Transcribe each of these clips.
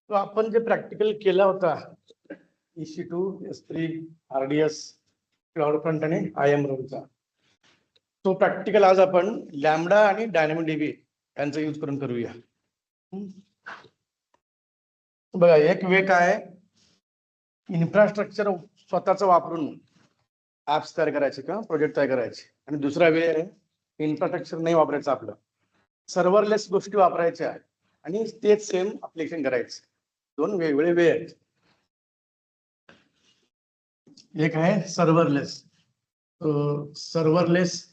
तो आपण जे प्रॅक्टिकल केला होता EC2 S3 RDS cloud front आणि IAM रोलचा, तो प्रॅक्टिकल आज आपण लॅम्बडा आणि डायनॅमिक डीबी यांचा यूज करून करूया. बघा, एक वे काय इन्फ्रास्ट्रक्चर स्वतःच वापरून ऍप्स तयार करायचे किंवा प्रोजेक्ट तयार करायचे, आणि दुसरा वे आहे इन्फ्रास्ट्रक्चर नाही वापरायचं, आपलं सर्व्हरलेस गोष्टी वापरायच्या आणि तेच सेम अप्लिकेशन करायचं. दोन वेगवेगळे वे आहेत. एक आहे सर्व्हरलेस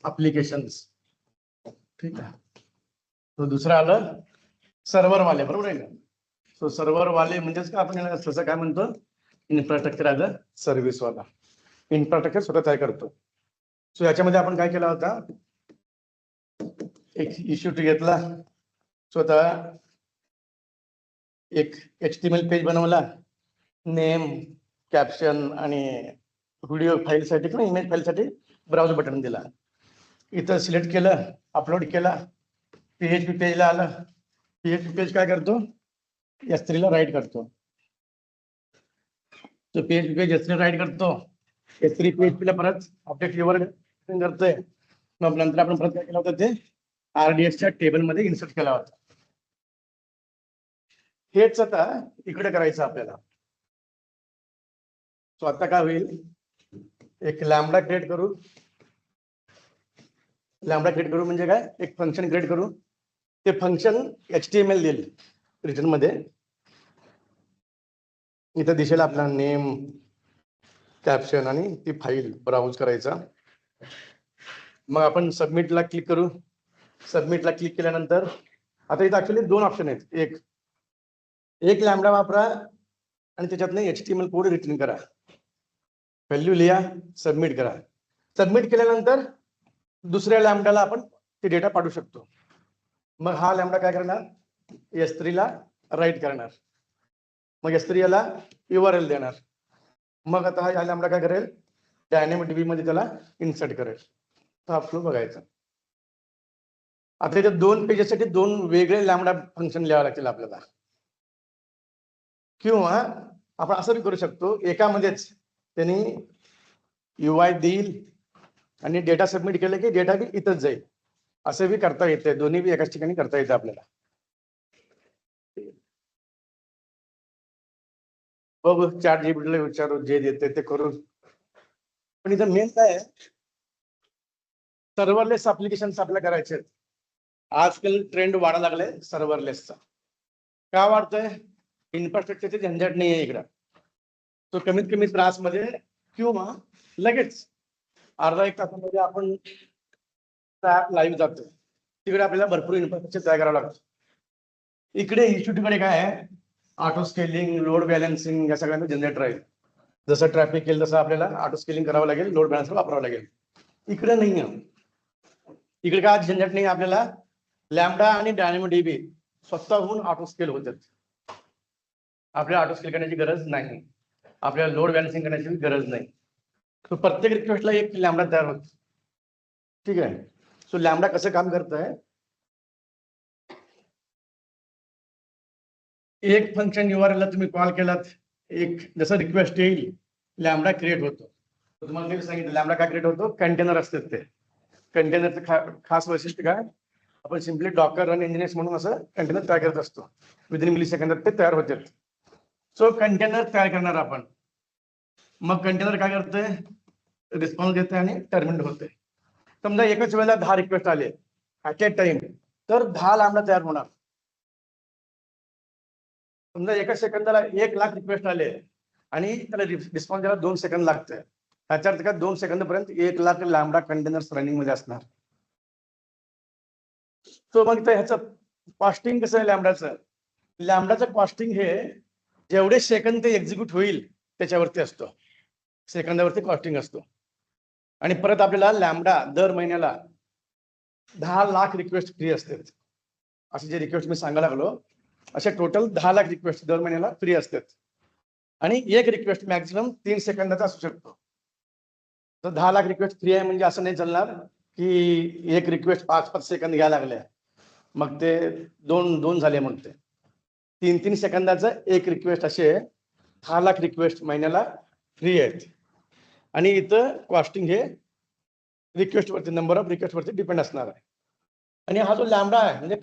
अप्लिकेशन्स, ठीक आहे. तो दुसरा आलं सर्व्हरवाले, बरोबर आहे का? सो सर्व्हरवाले म्हणजेच का आपण याला तसं काय म्हणतो, इन्फ्रास्ट्रक्चर ॲज अ सर्व्हिस वाला. इन्फ्रास्ट्रक्चर स्वतः तयार करतो. सो याच्यामध्ये आपण काय केला होता, एक EC2 घेतला, स्वतः एक HTML पेज बनवला, नेम, कॅप्शन आणि व्हिडिओ फाईलसाठी किंवा इमेज फाईलसाठी ब्राउझ बटन दिला. इथं सिलेक्ट केलं, अपलोड केला, PHP पेजला आलं. PHP पेज काय करतो, S3 ला राईट करतो. तो PHP पेज S3 राईट करतो. S3 PHP ला परत ऑब्जेक्ट वर करतोय. मग नंतर आपण परत काय केलं होतं, ते RDS च्या टेबलमध्ये इन्सर्ट केला होता. हेच आता इकडे करायचं आपल्याला. सो आता काय होईल, एक लॅम्बडा क्रिएट करू. लॅम्बडा क्रिएट करू म्हणजे काय, एक फंक्शन क्रिएट करू. ते फंक्शन HTML देईल रिटर्न मध्ये. इथं दिसेल आपला नेम, कॅप्शन आणि ती फाईल ब्राउज करायचा. मग आपण सबमिटला क्लिक करू. सबमिटला क्लिक केल्यानंतर आता इथं ऍक्च्युली दोन ऑप्शन आहेत. एक लॅम्बडा वापरा आणि त्याच्यातनं HTML कोड रिटर्न करा, व्हॅल्यू लिहा, सबमिट करा. सबमिट केल्यानंतर दुसऱ्या लॅम्बडाला आपण ते डेटा पाठवू शकतो. मग हा लॅम्बडा काय करणार, S3 ला राईट करणार. मग S3 याला URL देणार. मग आता हा लॅम्बडा काय करेल, डायनॅमिक डीबी मध्ये त्याला इन्सर्ट करेल. हा फ्लो बघायचा. आता इथे दोन पेजेससाठी दोन वेगळे लॅम्बडा फंक्शन लिहावं लागतील आपल्याला. किंवा आपण असं बी करू शकतो, एकामध्येच त्यांनी UI देईल आणि डेटा सबमिट केलं की डेटा बी इथंच जाईल. असं बी करता येते, दोन्ही बी एकाच ठिकाणी करता येते आपल्याला. बघू, ChatGPT विचारू, जे देते ते करू. पण इथं मेन काय आहे, सर्व्हरलेस अप्लिकेशन आपल्याला करायचे आहेत. आजकाल ट्रेंड वाढायला लागलाय सर्व्हरलेसचा. का वाढतोय, इन्फ्रास्ट्रक्चरचे झंझट नाही आहे इकडं. तो कमीत कमी त्रास मध्ये किंवा लगेच अर्धा एक तासामध्ये आपण ऍप लाईव्ह जातो. तिकडे आपल्याला भरपूर इन्फ्रास्ट्रक्चर तयार करावं लागतं. इकडे EC2 कडे काय आहे, ऑटो स्केलिंग, लोड बॅलन्सिंग या सगळ्यांना जनरेट राहील. जसं ट्रॅफिक येईल तसं आपल्याला ऑटो स्केलिंग करावं लागेल, लोड बॅलन्सर वापरावं लागेल. इकडे नाही आहे. इकडे काय झंझट नाही, आपल्याला लॅम्बडा आणि डायनॅमिक डीबी स्वतःहून ऑटो स्केल होतात. आपल्याला ऑटो स्केल करण्याची गरज नाही, आपल्याला लोड बॅलन्सिंग करण्याची गरज नाही. सो प्रत्येक रिक्वेस्टला एक लॅम्बडा तयार होतो. ठीक आहे. सो लॅम्बडा कसं काम करत आहे, एक फंक्शन URL ला तुम्ही कॉल केलात, एक जसं रिक्वेस्ट येईल लॅम्बडा क्रिएट होतो. तुम्हाला मी सांगितलं लॅम्बडा काय क्रिएट होतो, कंटेनर असतात. ते कंटेनरचं खास वैशिष्ट्य काय, आपण सिम्पली डॉकर रन इंजिनियर्स म्हणून असं कंटेनर तयार करत असतो. विदिन मिली सेकंदात ते तयार होतात. सो कंटेनर तयार करणार आपण. मग कंटेनर काय करतंय, रिस्पॉन्स देते आणि टर्मिनेट होते. समजा एकाच वेळेला 10 रिक्वेस्ट आले ऍट ए टाइम, तर 10 लॅम्बडा तयार होणार. समजा एका सेकंदाला 1,00,000 रिक्वेस्ट आले आणि त्याला रिस्पॉन्स द्यायला 2 सेकंद लागते. त्याच्या अर्थ काय, 2 सेकंदपर्यंत 1,00,000 लॅम्बडा कंटेनर्स रनिंग मध्ये असणार. तो मग ह्याचं कॉस्टिंग कसं आहे लॅम्बडाचं, लॅम्बडाचं कॉस्टिंग हे जेवढे सेकंद ते एक्झिक्यूट होईल त्याच्यावरती असतो, सेकंदावरती कॉस्टिंग असतो. आणि परत आपल्याला लॅम्बडा दर महिन्याला 10,00,000 रिक्वेस्ट फ्री असतात. असे जे रिक्वेस्ट मी सांगायला लागलो, असे टोटल 10,00,000 रिक्वेस्ट दर महिन्याला फ्री असतात. आणि एक रिक्वेस्ट मॅक्झिमम 3 सेकंदाचा असू शकतो. तर 10,00,000 रिक्वेस्ट फ्री आहे म्हणजे असं नाही चालणार की एक रिक्वेस्ट 5-5 सेकंद घ्यायला लागले, मग ते दोन झाले. मग ते 3-3 सेकंदाचं एक रिक्वेस्ट असे 6 लाख रिक्वेस्ट महिन्याला फ्री आहेत. आणि इथं कॉस्टिंग हे रिक्वेस्ट वरती, नंबर ऑफ रिक्वेस्ट वरती डिपेंड असणार आहे. आणि हा जो लॅम्बडा आहे म्हणजे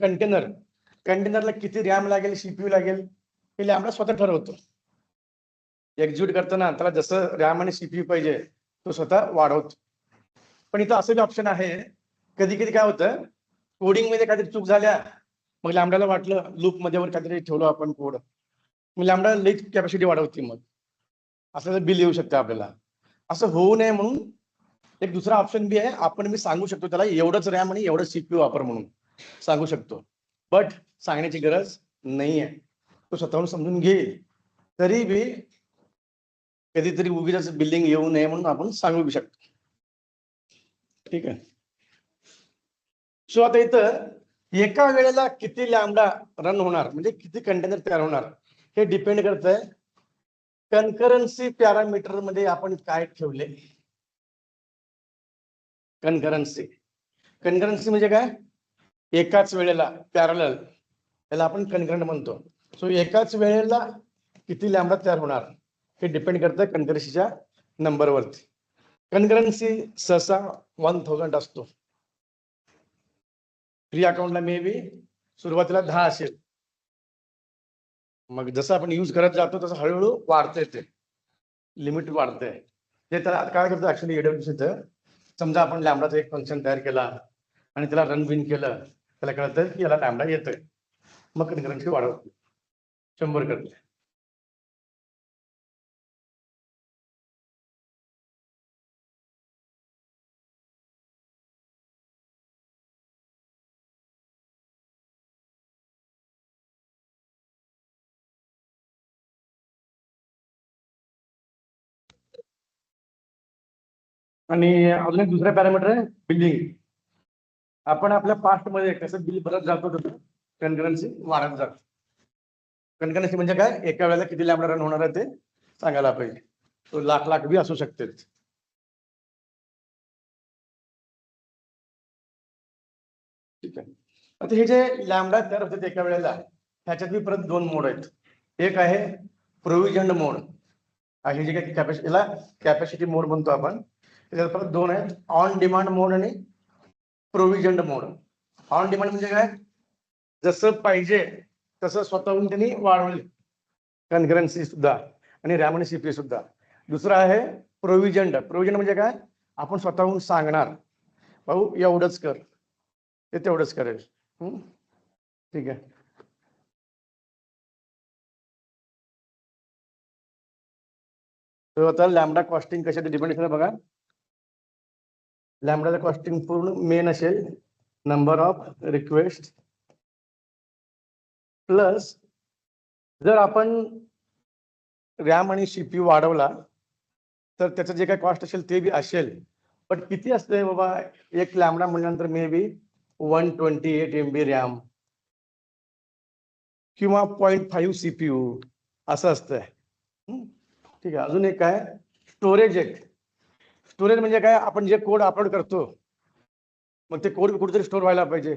कंटेनरला किती रॅम लागेल, सीपीयू लागेल, हे लॅम्बडा स्वतः ठरवतो. एक्झिक्यूट करताना त्याला जसं रॅम आणि सीपीयू पाहिजे तो स्वतः वाढवतो. पण इथं असं ऑप्शन आहे, कधी कधी काय होतं, कोडिंग मध्ये काहीतरी चूक झाल्या, मग लॅम्बडाला वाटलं लूप मध्ये वर काहीतरी ठेवलं आपण कोड, मग लॅम्बडा लेट कॅपॅसिटी वाढवते. मग असं बिल येऊ शकतं आपल्याला. असं होऊ नये म्हणून एक दुसरा ऑप्शन बी आहे, आपण मी सांगू शकतो त्याला एवढंच रॅम आणि एवढं सीपीयू वापर म्हणून सांगू शकतो. बट सांगण्याची गरज नाही आहे, तो स्वतःहून समजून घेईल. तरी बी कधीतरी उगीच बिल्डिंग येऊ नये म्हणून आपण सांगू शकतो. ठीक आहे. सो आता इथं एका वेळेला किती लॅम्बडा रन होणार, म्हणजे किती कंटेनर तयार होणार, हे डिपेंड करत आहे कन्करन्सी पॅरामीटर मध्ये आपण काय ठेवले. कन्करन्सी म्हणजे काय, एकाच वेळेला पॅरलल, त्याला आपण कन्करंट म्हणतो. सो एकाच वेळेला किती लॅम्बडा तयार होणार हे डिपेंड करतं कन्करन्सीच्या नंबरवरती. कन्करन्सी सहसा 1000 असतो. फ्री अकाउंटला मे बी सुरुवातीला 10 असेल, मग जसं आपण यूज करत जातो तसं हळूहळू वाढतंय, ते लिमिट वाढतंय. ते त्याला काय करतं ऍक्च्युली एडब्ल्यूसीचं, समजा आपण लॅम्बडाचं एक फंक्शन तयार केला आणि त्याला रन बिन केलं, त्याला कळतं की याला लॅम्बडा येतोय, मग कन्करन्सी वाढवतो 100 करते. आणि अजून एक दुसरा पॅरामीटर आहे बिलिंग. आपण आपल्या पास्ट मध्ये कसं बिल भरत जातो तसं कन्करन्सी वाढत जातो. कन्करन्सी म्हणजे काय, एका वेळेला किती लॅम्बडा रन होणार आहे ते सांगायला पाहिजे. तो लाख बी असू शकते. ठीक आहे. आता हे जे लॅम्बडा तयार होते एका वेळेला, ह्याच्यात बी परत 2 मोड आहेत. एक आहे प्रोव्हिजन मोड, हे जे काही कॅपॅसिटी मोड म्हणतो आपण, त्याच्यात परत 2 आहेत, ऑन डिमांड मोड आणि प्रोव्हिजन मोड. ऑन डिमांड म्हणजे काय, जसं पाहिजे तसं स्वतःहून त्यांनी वाढवले कन्करन्सी सुद्धा आणि रॅम आणि सीपीयू सुद्धा. दुसरं आहे प्रोव्हिजन म्हणजे काय, आपण स्वतःहून सांगणार भाऊ एवढंच कर, ते तेवढंच करेल. ठीक आहे. तर आता लॅम्बडा कॉस्टिंग कशात डिपेंड करतं बघा. लॅम्बडाचं कॉस्टिंग पूर्ण मेन असेल नंबर ऑफ रिक्वेस्ट प्लस, जर आपण रॅम आणि सीपीयू वाढवला तर त्याचं जे काही कॉस्ट असेल ते बी असेल. पण किती असते बाबा, एक लॅम्बडा म्हणल्यानंतर मे बी 128 MB रॅम किंवा 0.5 सीपीयू असं असतंय. ठीक आहे. अजून एक काय, स्टोरेज. स्टोरेज म्हणजे काय, आपण जे कोड अपलोड करतो मग ते कोड कुठेतरी स्टोर व्हायला पाहिजे,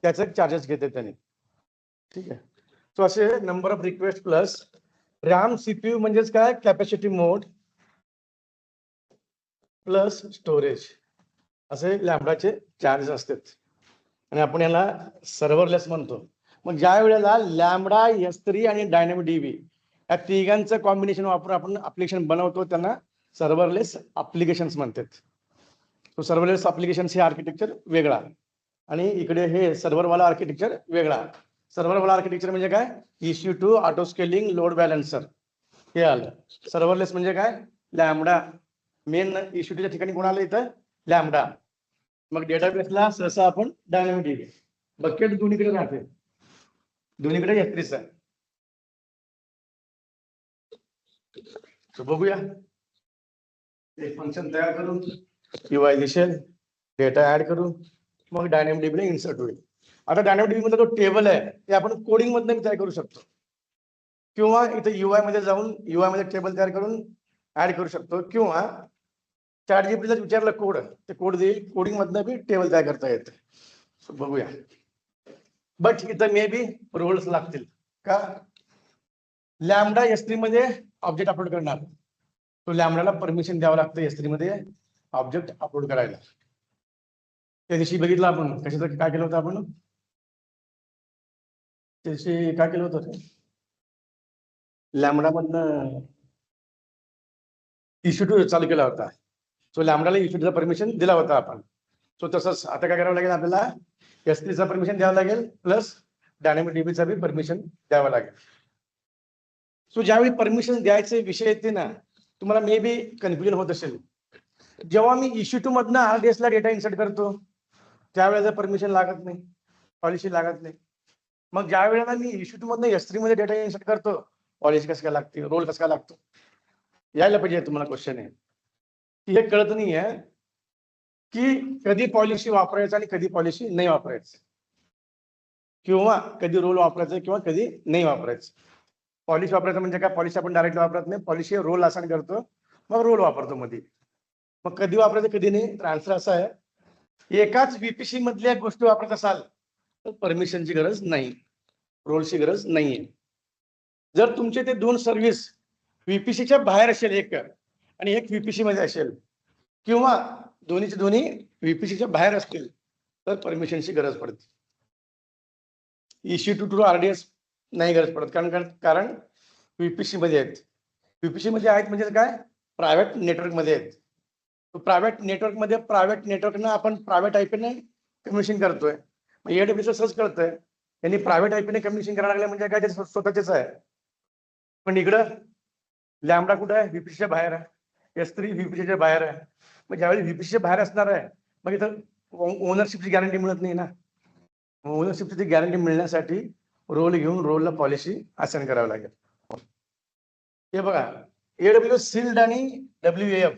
त्याचे चार्जेस घेते त्याने. ठीक आहे. सो असे number of request plus RAM CPU म्हणजेच काय, कॅपॅसिटी मोड प्लस स्टोरेज, असे लॅम्बडाचे चार्जेस असतात. आणि आपण याला सर्व्हरलेस म्हणतो. मग ज्या वेळेला लॅम्बडा, S3 आणि डायनॅमिक डीबी या तिघांचं कॉम्बिनेशन वापरून आपण ऍप्लिकेशन बनवतो, त्यांना सर्व्हरलेस ऍप्लिकेशन्स म्हणतात. तो सर्व्हरलेस ऍप्लिकेशन्स हे आर्किटेक्चर वेगळा आणि इकडे हे सर्व्हरवाला आर्किटेक्चर वेगळा. सर्व्हरवाला आर्किटेक्चर म्हणजे काय, EC2 auto scaling load balancer हे आलं. सर्व्हरलेस म्हणजे काय, लॅम्बडा मेन EC2च्या ठिकाणी कोण आलं इथं, लॅम्बडा. मग डेटाबेसला सहसा आपण डायनॅमिक डीबी, बकेट दोन्हीकडे राहते, दोन्हीकडे S3 आहे. बघूया, एक फंक्शन तयार करून UI दिसेल, डेटा ऍड करून मग डायनॅमिक डीबीला इन्सर्ट होईल. आता डायनॅमिक डीबी मध्ये जो टेबल आहे ते आपण कोडिंग मधनं तयार करू शकतो, किंवा इथे UI मध्ये जाऊन UI मध्ये टेबल तयार करून ऍड करू शकतो, किंवा ChatGPT ला विचारलं कोड, ते कोड देईल, कोडिंग मधनं बी टेबल तयार करता येते. बघूया. बट इथं मे बी रोल्स लागतील का, लॅमडा S3 मध्ये ऑब्जेक्ट अपलोड करणार, तो लॅमडाला परमिशन द्यावं लागतं S3 मध्ये ऑब्जेक्ट अपलोड करायला. त्या दिवशी बघितलं आपण कशाचं काय केलं होतं आपण, त्या दिवशी काय केलं होतं, लॅमडा मधनं इश्यू टू चालू केला होता. सो लॅमडाला इश्यूचा परमिशन दिला होता आपण. सो तसंच आता काय करावं लागेल, आपल्याला S3चा परमिशन द्यावं लागेल, प्लस डायनामिक डीबीचा बी परमिशन द्यावं लागेल. सो ज्यावेळी परमिशन द्यायचे विषय येते ना, तुम्हाला मे बी कन्फ्युजन होत असेल. जेव्हा मी इश्यू टू मधनं RDS ला डेटा इन्सर्ट करतो त्यावेळेला परमिशन लागत नाही, पॉलिसी लागत नाही. मग ज्या वेळेला मी इश्यू टू मधनं S3 मध्ये डेटा इन्सर्ट करतो, पॉलिसी कसं काय लागते, रोल कसं काय लागतो, यायला पाहिजे तुम्हाला क्वेश्चन आहे. हे कळत नाही आहे की कधी पॉलिसी वापरायचं आणि कधी पॉलिसी नाही वापरायचं, किंवा कधी रोल वापरायचं किंवा कधी नाही वापरायचं. पॉलिसी वापरायचं म्हणजे काय, पॉलिसी आपण डायरेक्ट वापरत नाही, पॉलिसी रोल असाइन करतो, मग रोल वापरतो मध्ये. मग कधी वापरायचं कधी नाही, तर आन्सर असा आहे, एकाच VPC मधल्या गोष्टी वापरत असाल तर परमिशनची गरज नाही, रोलची गरज नाहीये. जर तुमचे ते दोन सर्व्हिस VPCच्या बाहेर असेल एक, आणि एक VPC मध्ये असेल, किंवा दोन्हीचे दोन्ही VPCच्या बाहेर असतील, तर परमिशनची गरज पडते. इश्यू टू RDS नाही गरज पडत, कारण VPC मध्ये आहेत. VPC मध्ये आहेत म्हणजे काय, प्रायव्हेट नेटवर्क मध्ये आहेत. प्रायव्हेट नेटवर्क मध्ये प्रायव्हेट नेटवर्कनं आपण प्रायव्हेट IP कम्युनिकेशन करतोय, AWS सर्च करतोय, त्यांनी प्रायव्हेट IP कम्युनिकेशन करायला लागले म्हणजे काय, ते स्वतःचेच आहे. पण इकडं लॅमडा कुठं आहे, VPCच्या बाहेर आहे, S3 VPCच्या बाहेर आहे. मग ज्यावेळी VPCच्या बाहेर असणार आहे, मग इथं ओनरशिपची गॅरंटी मिळत नाही ना. ओनरशिपची गॅरंटी मिळण्यासाठी रोल घेऊन रोलला पॉलिसी असाइन करावं लागेल. हे बघा, AWS सील्ड आणि WAF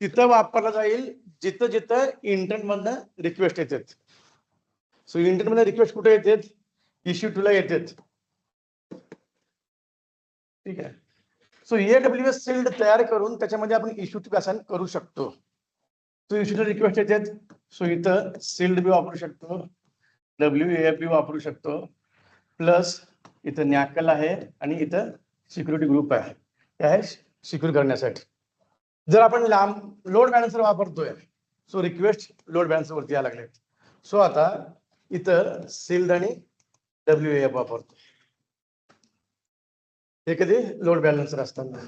तिथं वापरला जाईल जिथं जिथं इंटरनेट मधनं रिक्वेस्ट येतात. सो इंटरनेट मध्ये रिक्वेस्ट कुठे येतात, इश्यू टूला येतात. ठीक आहे. सो AWS सील्ड तयार करून त्याच्यामध्ये आपण इश्यू टू असाइन करू शकतो. सो इश्यू टू रिक्वेस्ट येतात, सो इथं सील्ड बी वापरू शकतो, WAF बी वापरू शकतो, प्लस इथं नॅकल आहे आणि इथं सिक्युरिटी ग्रुप आहे, ते आहे सिक्युअर करण्यासाठी. जर आपण लांब लोड बॅलन्सर वापरतोय, सो रिक्वेस्ट लोड बॅलन्सर वरती यायला लागले. सो आता इथं सील्ड आणि WAF वापरतो, हे कधी लोड बॅलन्सर असताना.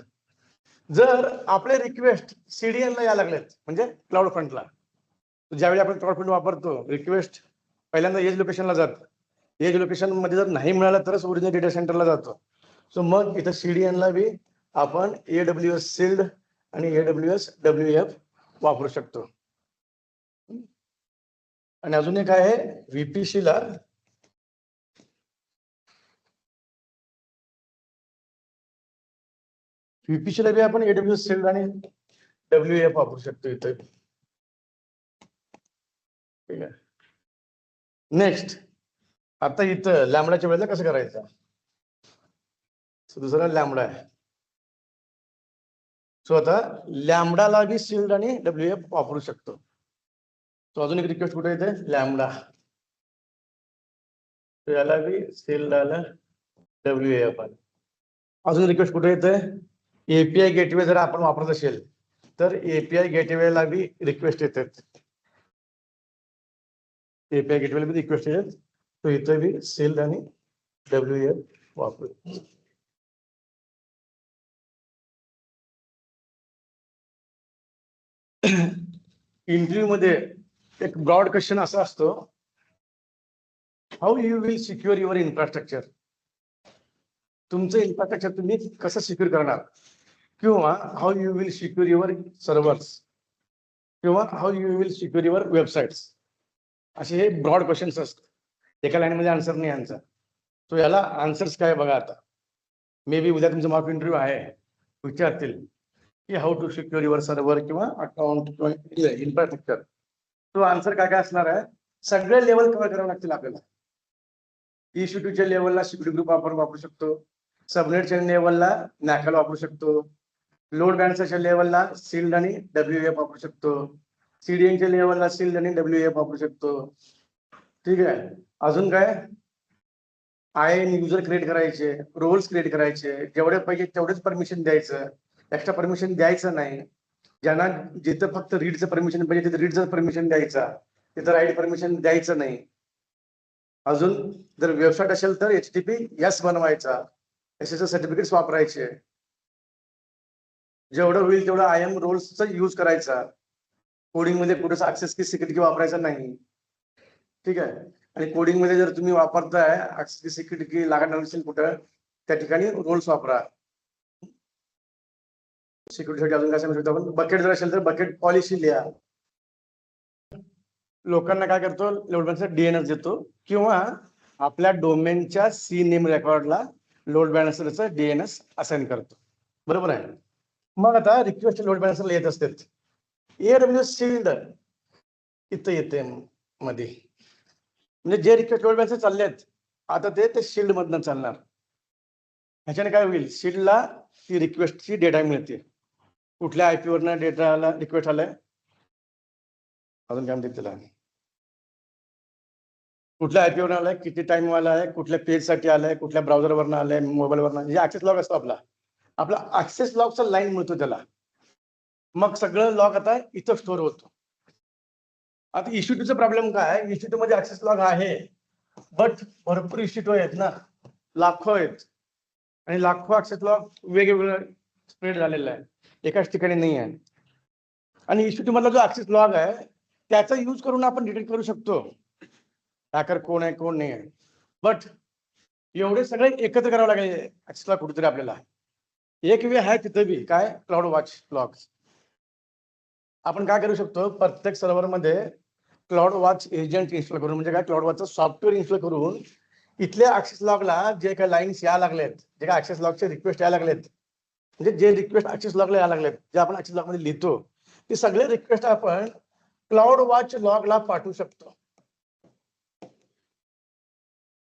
जर आपले रिक्वेस्ट CDN ला यायला लागलेत, म्हणजे क्लाउड फ्रंटला, ज्यावेळी आपण क्लाउड फ्रंट वापरतो, रिक्वेस्ट पहिल्यांदा एज लोकेशनला जात, एज लोकेशन मध्ये जर नाही मिळालं तरच ओरिजिनल डेटा सेंटरला जातो. सो मग इथं CDN ला बी आपण AWS सील्ड आणि AWS WAF वापरू शकतो. आणि अजून एक आहे VPC ला बी आपण AWS सील्ड आणि WAF वापरू शकतो इथं. ठीक आहे. नेक्स्ट, आता इथं लॅमडाच्या वेळेला कसं करायचं, दुसरा लॅमडा आहे. सो आता लॅमडाला बी सील्ड आणि WAF वापरू शकतो. तो अजून एक रिक्वेस्ट कुठे येते, लॅमडा, याला बी सील्ड आलं, WAF आलं. अजून रिक्वेस्ट कुठे येते, API गेटवे जर आपण वापरत असेल तर API गेटवेला बी रिक्वेस्ट येतात, API गेटवेला बी रिक्वेस्ट येतात. तो इथं बी सील्ड आणि WAF वापरू. इंटरव्ह्यू मध्ये एक ब्रॉड क्वेश्चन असा असतो, how you will secure your infrastructure. तुमचं इन्फ्रास्ट्रक्चर तुम्ही कसं सिक्युअर करणार, किंवा how you will secure your servers, किंवा how you will secure your websites. असे हे ब्रॉड क्वेश्चन्स असतात, एका लाईनमध्ये आन्सर नाही आन्सर. सो याला आन्सर्स काय बघा. आता मे बी उद्या तुमचा मॉक इंटरव्ह्यू आहे, विचारतील की how to secure your server किंवा अकाउंट किंवा इन्फ्रास्ट्रक्चर. तो आन्सर काय काय असणार आहे, सगळे लेवल कव्हर करावे लागतील आपल्याला. इश्यू टूच्या लेवलला सिक्युरिटी ग्रुप आपण वापरू शकतो, सबनेटच्या लेवलला नॅकल वापरू शकतो, लोड बॅलन्सरच्या लेवलला सील्ड आणि WAF वापरू शकतो, CDNच्या लेवलला सील्ड आणि WAF वापरू शकतो. ठीक आहे. अजून काय, IAM युजर क्रिएट करायचे, रोल्स क्रिएट करायचे, जेवढे पाहिजे तेवढेच परमिशन द्यायचं, एक्स्ट्रा परमिशन द्यायचं नाही. ज्यांना जिथं फक्त रीडचं परमिशन पाहिजे तिथे रीडचं परमिशन द्यायचा, तिथं राईट परमिशन द्यायचं नाही. अजून जर वेबसाईट असेल तर HTTPS बनवायचा, SSL सर्टिफिकेट्स वापरायचे, जेवढं होईल तेवढं IAM रोल्सचा यूज करायचा. कोडिंग मध्ये कुठेच ऍक्सेस की सिक्रेट की वापरायचा नाही. ठीक आहे. आणि कोडिंग मध्ये जर तुम्ही वापरताय ऍक्सेस की सिक्रेट की लागणार नसेल कुठं, त्या ठिकाणी रोल्स वापरा. सिक्युरिटीसाठी अजून काय सांगू शकतो आपण, बकेट जर असेल तर बकेट पॉलिसी लिहा. लोकांना काय करतो, लोड बॅलन्सर DNS देतो किंवा आपल्या डोमेनच्या CNAME रेकॉर्डला लोड बॅलन्सरचा DNS असाइन करतो. बरोबर आहे. मग आता रिक्वेस्ट लोड बॅलन्सरला येत असते. AWS शिल्ड इथं येते मध्ये, म्हणजे जे रिक्वेस्ट लोड बॅलन्सर चाललेत आता ते शिल्ड मधनं चालणार. ह्याच्याने काय होईल, शिल्डला ती रिक्वेस्टची डेटा मिळते. कुठल्या IP वरनं डेटा आला, रिक्वेस्ट आलाय, अजून काय म्हणते त्याला, कुठल्या IP वरनं आलाय, किती टाइम वाला आहे, कुठल्या पेजसाठी आलाय, कुठल्या ब्राउझरवरनं आलाय, मोबाईलवरनं, जे ऍक्सेस लॉग असतो आपला ऍक्सेस लॉगचा लाईन मिळतो त्याला. मग सगळं लॉग आता इथं स्टोअर होतो. आता EC2चा प्रॉब्लेम काय, EC2 मध्ये ऍक्सेस लॉग आहे, बट भरपूर EC2 आहेत ना, लाखो आहेत, आणि लाखो ऍक्सेस लॉग वेगवेगळं स्प्रेड झालेलं आहे, एकाच ठिकाणी नाही आहे. आणि EC2 मधला जो ऍक्सेस लॉग आहे त्याचा यूज करून आपण डिटेक्ट करू शकतो हॅकर कोण आहे कोण नाही आहे. बट एवढे सगळे एकत्र करावं लागेल ऍक्सेस लॉग कुठेतरी आपल्याला. एक वे आहे तिथं बी काय, क्लाउड वॉच लॉग्स. आपण काय करू शकतो, प्रत्येक सर्व्हर मध्ये क्लाउड वॉच एजंट इन्स्टॉल करून, म्हणजे काय, क्लाउड वॉचचं सॉफ्टवेअर इन्स्टॉल करून इथल्या ऍक्सेस लॉगला जे काही लाईन्स यायला लागलेत, जे काही ऍक्सेस लॉगचे रिक्वेस्ट यायला लागलेत, म्हणजे जे रिक्वेस्ट ऍक्सेस लॉगला यायला लागलेत, जे आपण ऍक्सेस लॉग मध्ये लिहितो, ते सगळे रिक्वेस्ट आपण क्लाउड वॉच लॉगला पाठवू शकतो.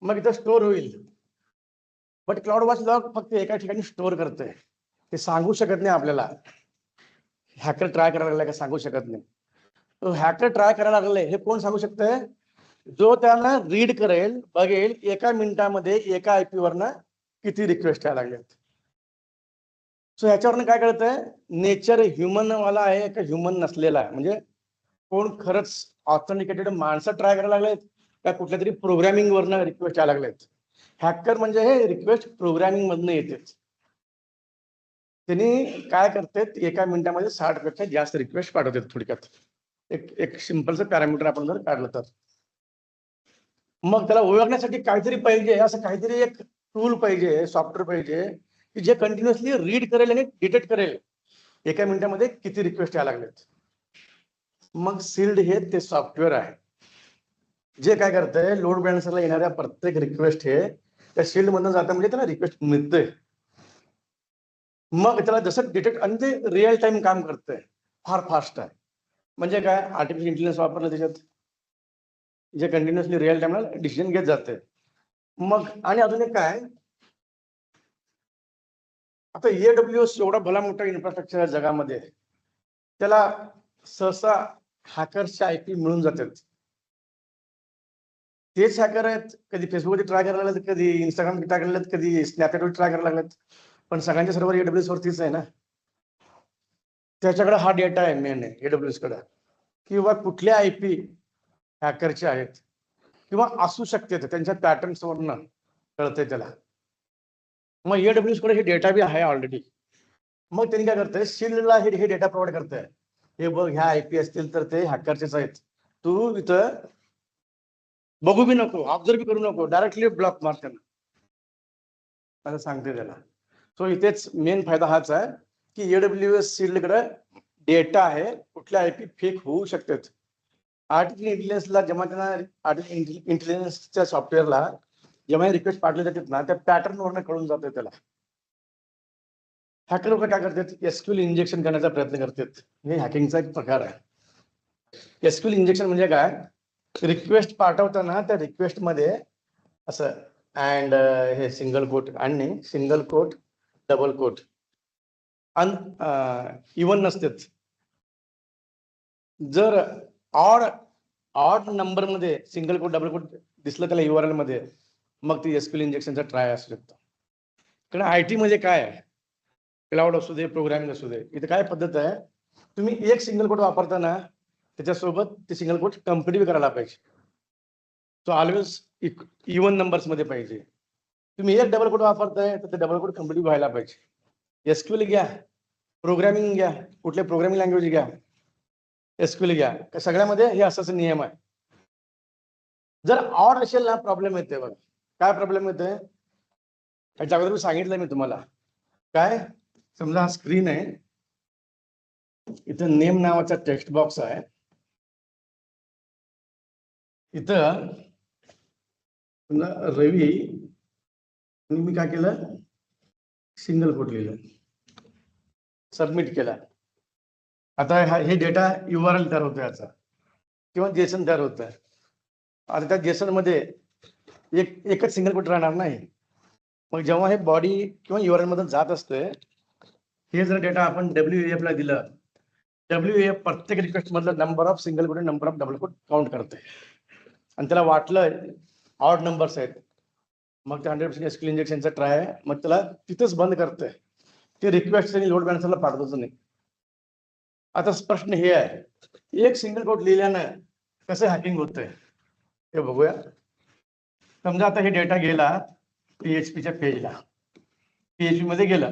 मग इथं स्टोअर होईल. बट क्लाउड वॉच लॉग फक्त एका ठिकाणी स्टोअर करते, ते सांगू शकत नाही आपल्याला. हॅकर ट्राय करायला लागलाय का सांगू शकत नाही. तो हॅकर ट्राय करायला लागलाय हे कोण सांगू शकतंय, जो त्यांना रीड करेल, बघेल एका मिनिटामध्ये एका IP वरनं किती रिक्वेस्ट यायला लागल्यात. सो ह्याच्यावरनं काय कळतंय, नेचर ह्युमन वाला आहे का ह्युमन नसलेला आहे, म्हणजे कोण खरंच ऑथेंटिकेटेड माणसं ट्राय करायला लागलेत का कुठल्या तरी प्रोग्रामिंग वरनं रिक्वेस्ट यायला लागलेत. हॅकर म्हणजे हे रिक्वेस्ट प्रोग्रामिंग मधनं येते. त्यांनी काय करतात, एका मिनिटामध्ये 60 पेक्षा जास्त रिक्वेस्ट पाठवतात. थोडक्यात एक सिंपलचं पॅरामीटर आपण जर काढलं तर, मग त्याला ओळखण्यासाठी काहीतरी पाहिजे, असं काहीतरी एक टूल पाहिजे, सॉफ्टवेअर पाहिजे की जे कंटिन्युअसली रीड करेल आणि डिटेक्ट करेल एका मिनिटामध्ये किती रिक्वेस्ट यायला लागलेत. मग सील्ड हे ते सॉफ्टवेअर आहे, जे काय करतंय, लोड बॅलन्सरला येणाऱ्या प्रत्येक रिक्वेस्ट हे त्या शिल्ड मधून जातं, म्हणजे त्याला रिक्वेस्ट मिळतंय. मग त्याला जसं डिटेक्ट, आणि ते रिअल टाइम काम करतंय, फार फास्ट आहे. म्हणजे काय, आर्टिफिशियल इंटेलिजन्स वापरलं त्याच्यात, जे कंटिन्युअसली रिअल टाइमला डिसिजन घेत जाते. मग आणि अजून एक काय, आता AWS एवढा भला मोठा इन्फ्रास्ट्रक्चर आहे जगामध्ये, त्याला सहसा हॅकर्सच्या IP मिळून जातात. तेच हॅकर आहेत, कधी फेसबुकवरती ट्राय करायला लागलेत, कधी इंस्टाग्राम ट्राय करायला लागलेत, कधी स्नॅपचॅटवर ट्राय करायला लागलेत, पण सगळ्यांचे सर्व्हर AWS वरतीच आहे ना. त्याच्याकडे हा डेटा आहे मेन आहे AWS कडे, किंवा कुठल्या IP हॅकरचे आहेत किंवा असू शकते, त्यांच्या पॅटर्न्स वरनं कळतंय त्याला. मग AWS कडे हे डेटा बी आहे ऑलरेडी. मग त्यांनी काय करतंय, शिल्डला हे डेटा प्रोव्हाइड करतंय, हे बघ ह्या IP असतील तर ते हॅकरचेच आहेत, तू इथं बघू बी नको, ऑब्झर्व बी करू नको, डायरेक्टली ब्लॉक मार त्यांना, असं सांगते त्याला. सो इथेच मेन फायदा हाच आहे की AWS शिल्डकडे डेटा आहे, कुठल्या IP फेक होऊ शकतात. आर्टिफिशियल इंटेलिजन्सला जेव्हा त्यांना आर्टिफिशियल इंटेलिजन्सच्या सॉफ्टवेअरला जेव्हा रिक्वेस्ट पाठवले जातात ना, त्या पॅटर्न वरनं कळून जातं त्याला. हॅकर लोक काय करतात, SQL इंजेक्शन करण्याचा प्रयत्न करतात, हे हॅकिंगचा एक प्रकार आहे. SQL इंजेक्शन म्हणजे काय, रिक्वेस्ट पाठवताना त्या रिक्वेस्ट मध्ये असं अँड हे सिंगल कोट आणि single quote double quote even नसतात. जर ऑड नंबर मध्ये सिंगल कोट डबल कोट दिसलं त्याला URL मध्ये, मग ते एसक्यूएल इंजेक्शनचा ट्राय असू शकतो. कारण IT मध्ये काय आहे, क्लाउड असू दे, प्रोग्रामिंग असू दे, इथे काय पद्धत आहे, तुम्ही एक सिंगल कोड वापरताना त्याच्यासोबत ते सिंगल कोड कम्प्लीट करायला पाहिजे. तो ऑलवेज इव्हन नंबर्स मध्ये पाहिजे. तुम्ही एक डबल कोड वापरताय तर ते डबल कोड कम्प्लीट व्हायला पाहिजे. एसक्यूएल घ्या, प्रोग्रामिंग घ्या, कुठले प्रोग्रामिंग लँग्वेज घ्या, एसक्यूएल घ्या, सगळ्यामध्ये हे असाच नियम आहे. जर ऑड असेल ना प्रॉब्लेम येते. बघा काय प्रॉब्लेम येते, याच्या अगोदर सांगितलं मी तुम्हाला. काय, समजा हा स्क्रीन आहे, इथं नेम नावाचा टेक्स्ट बॉक्स आहे, इथं रवी, मी काय केलं, सिंगल कोट लिहिलं, सबमिट केला. आता हे डेटा URL तयार होतो याचा, किंवा जेसन तयार होत आहे. आता त्या जेसन मध्ये एकच सिंगल कोट राहणार नाही. मग जेव्हा हे बॉडी किंवा URL मध्ये जात असते, हे जर डेटा आपण WAF ला दिलं, WAF प्रत्येक रिक्वेस्ट मधलं number of single quote, number of double quote count करते, आणि त्याला वाटलं ऑड नंबर्स आहेत, मग ते 100% एसक्यूएल इंजेक्शनचा ट्राय आहे, मग त्याला तिथंच बंद करते. ते रिक्वेस्ट आणि लोड बॅलन्सरला पाठवतच नाही. आता प्रश्न हे आहे, एक सिंगल कोट लिहिल्यानं कसं हॅकिंग होतंय ते बघूया. समजा आता हे डेटा गेला PHPच्या पेजला, PHP मध्ये गेला.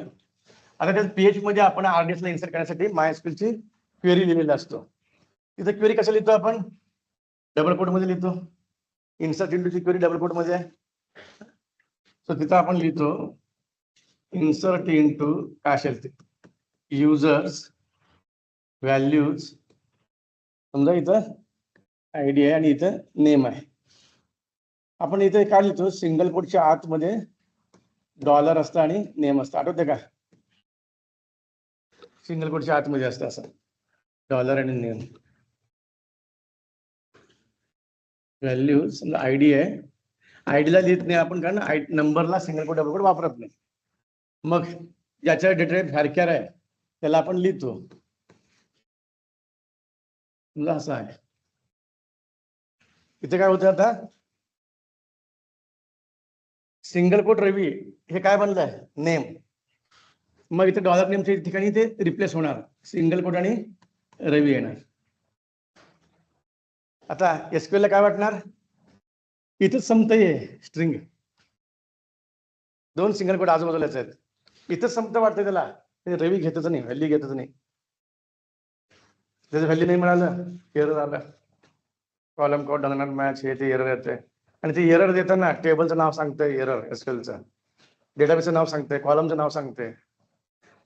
आता त्या PHP मध्ये आपण RDS ला इन्सर्ट करण्यासाठी MySQL ची क्वेरी लिहिलेला असतो. तिथे क्वेरी कसं लिहितो आपण, डबल कोट मध्ये लिहितो. इन्सर्ट इंटू ची क्वेरी डबल कोट मध्ये आहे. सो तिथं आपण लिहितो इन्सर्ट इंटू, काय असेल ते, युजर्स व्हॅल्यूज, समजा इथं ID आहे आणि इथं नेम आहे. आपण इथे काय लिहितो, सिंगल कोटच्या आतमध्ये डॉलर असतं आणि नेम असतं, आठवते का? सिंगल कोटच्या आतमध्ये असतं असं, डॉलर आणि नेम. व्हॅल्यूज ID आहे, ID ला लिहित नाही आपण, कारण नंबरला सिंगल कोट डबल कोट वापरत नाही. मग ज्याच्या डेटा व्हॅरक्यार आहे त्याला आपण लिहितो, असं आहे. इथे काय होतं, आता सिंगल कोट रवी हे काय बनलंय, नेम. मग इथे डॉलर नेमच्या ठिकाणी ते रिप्लेस होणार, सिंगल कोट आणि रवी येणार. आता एसक्यूएल ला काय वाटणार, इथंच संपतंय स्ट्रिंग, दोन सिंगल कोट आजूबाजूलाच आहेत, इथंच संपत वाटतं त्याला, रवी घेतच नाही, व्हॅल्यू घेतच नाही. त्याचं व्हॅल्यू नाही मिळालं, एरर आलं, column code does not match, हे ते एरर येते. आणि ते एरर देताना टेबलचं नाव सांगतंय, एरर एसक्यूएलचं, डेटाबेसचं नाव सांगतंय, कॉलमचं नाव सांगतंय.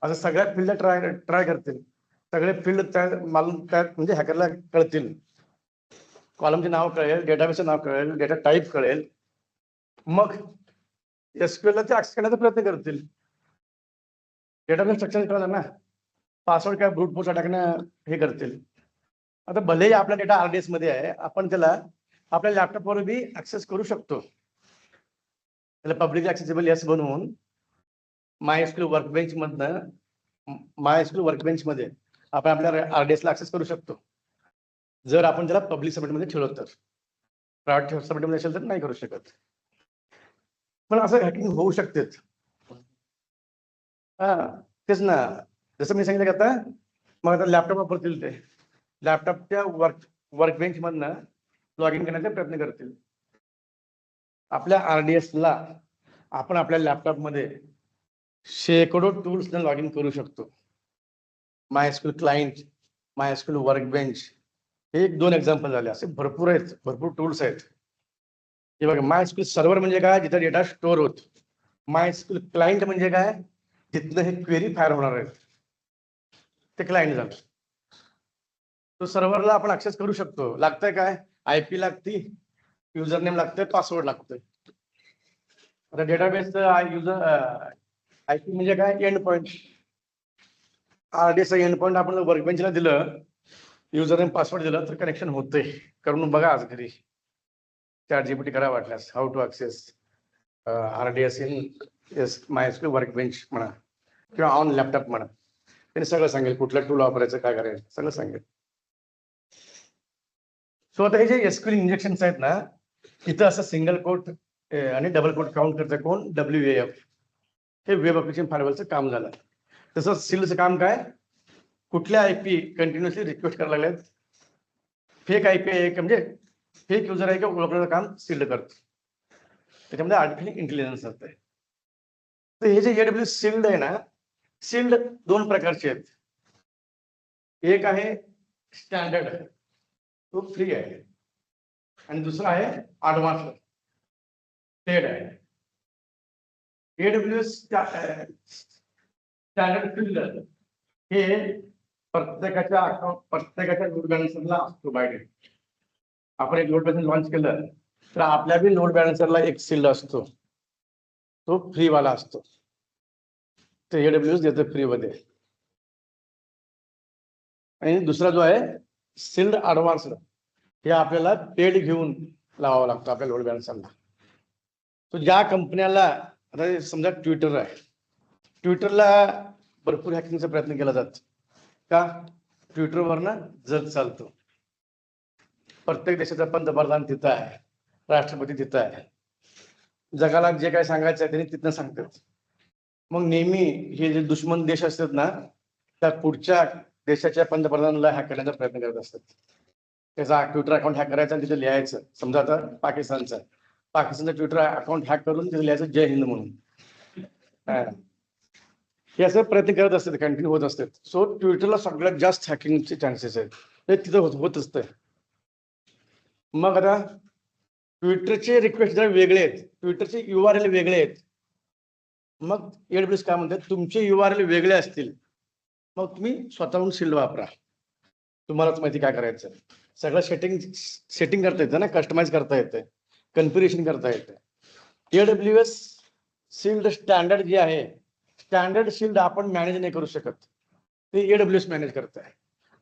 असं सगळ्या फील्ड ट्राय करतील, सगळे फील्ड म्हणजे हॅकरला कळतील. कॉलमचे नाव कळेल, डेटाबेसचं नाव कळेल, डेटा टाईप कळेल, मग एसक्यूएलला ते ऍक्सेस करण्याचा प्रयत्न करतील. डेटाबेस स्ट्रक्चर कळलं ना, पासवर्ड काय ब्रूट फोर्स टाकणं हे करतील. आता भलेही आपला डेटा RDS मध्ये आहे, आपण त्याला आपल्या लॅपटॉपवर बी ऍक्सेस करू शकतो. त्याला पब्लिक ऍक्सेसिबल येस बनवून MySQL वर्कबेंच मधनं, MySQL वर्कबेंच मध्ये आपण आपल्या RDS ला ऍक्सेस करू शकतो, जर आपण त्याला पब्लिक सबमिट मध्ये ठेवलं तर. प्रायव्हेट सबमिट मध्ये असेल तर नाही करू शकत. पण असं हॅकिंग होऊ शकते. हा तेच ना, जसं मी सांगितलं की आता, मग आता लॅपटॉप वापरतील, ते लॅपटॉपच्या वर्कबेंच मधनं लॉग इन करण्याचा प्रयत्न करतील. आपल्या RDS ला आपण आपल्या लॅपटॉप मध्ये शेकडो टूल्स लॉग इन करू शकतो. MySQL क्लायंट, MySQL वर्कबेंच, हे 1-2 एक्झाम्पल झाले, असे भरपूर आहेत, भरपूर टूल्स आहेत. हे बघा, MySQL सर्व्हर म्हणजे काय, जिथे डेटा स्टोअर होतो. MySQL क्लायंट म्हणजे काय, तिथलं हे क्वेरी फायर होणार आहेत, ते क्लायंट झालं. तो सर्व्हरला आपण ऍक्सेस करू शकतो. लागतंय काय, IP लागती, युजर नेम लागतंय, पासवर्ड लागतोय. आता डेटाबेसचं युजर IP म्हणजे काय, end point. RDS end point आपण वर्कबेंचला दिलं, युजर नेम पासवर्ड दिलं तर कनेक्शन होते. करून बघा आज घरी, ChatGPT करा वाटल्यास, how to access RDS in MySQL workbench म्हणा, किंवा ऑन लॅपटॉप म्हणा, त्याने सगळं सांगेल, कुठलं टूल वापरायचं, काय करायचं, सगळं सांगेल. सो आता हे जे एसक्यूएल इंजेक्शन्स आहेत ना, इथं असं सिंगल कोट आणि डबल कोट काउंट करतं कोण WAF. हे वेब ऍप्लिकेशन फायरवॉलचं काम झालं. तसंच सिल्डचं काम काय, कुठल्या IP कंटिन्युअसली रिक्वेस्ट करायला लागल्यात, फेक IP आहे का, म्हणजे फेक युजर आहे का ओळखण्याचं काम सिल्ड करतं. त्याच्यामध्ये आर्टिफिशियल इंटेलिजन्स असते. तर हे जे AWS सिल्ड आहे ना, सिल्ड 2 प्रकारचे आहेत. एक आहे स्टँडर्ड, तो फ्री आहे, आणि दुसरा आहे ॲडव्हान्स, पेड आहे. AWS स्टँडर्ड सिल्ड हे प्रत्येकाच्या लोड बॅलन्सरला प्रोव्हाइडेड. आपण एक लोड बॅलन्सर लॉन्च केलं तर आपल्या बी लोड बॅलन्सरला एक सिल्ड असतो, तो फ्री वाला असतो. ते AWS देतं फ्री मध्ये. आणि दुसरा जो आहे सिल्ड ॲडव्हान्स्ड, हे आपल्याला पेड घेऊन लावावं लागतं आपल्या लोड बॅलन्सरला. तो ज्या कंपन्याला, आता समजा ट्विटर आहे, ट्विटरला भरपूर हॅकिंगचा प्रयत्न केला जातो. का, ट्विटरवरनं जग चालतो. प्रत्येक देशाचा पंतप्रधान तिथं आहे, राष्ट्रपती तिथं आहे, जगाला जे काय सांगायचं आहे त्यांनी तिथनं सांगतात. मग नेहमी हे जे दुश्मन देश असतात ना, त्या पुढच्या देशाच्या पंतप्रधानाला हॅक करण्याचा प्रयत्न करत असतात. त्याचा ट्विटर अकाउंट हॅक करायचा आणि तिथे लिहायचं, समजा आता पाकिस्तानचं ट्विटर अकाउंट हॅक करून तिथे लिहायचं जय हिंद म्हणून. हे असं प्रयत्न करत असतात, कंटिन्यू होत असतात. सो ट्विटरला सगळ्यात जास्त हॅकिंगचे चान्सेस आहेत, ते तिथं होत असतं. मग आता ट्विटरचे रिक्वेस्ट जरा वेगळे आहेत, ट्विटरचे URL वेगळे आहेत. मग AWS काय म्हणतात, तुमचे URL वेगळे असतील मग तुम्ही स्वतःहून सिल्ड वापरा, तुम्हालाच माहिती काय करायचं. सगळं सेटिंग करता येतं ना, कस्टमाइज करता येतं, कन्फिगरेशन करता येतं. AWS सिल्ड स्टँडर्ड जे आहे, स्टँडर्ड सिल्ड आपण मॅनेज नाही करू शकत, ते AWS मॅनेज करत आहे,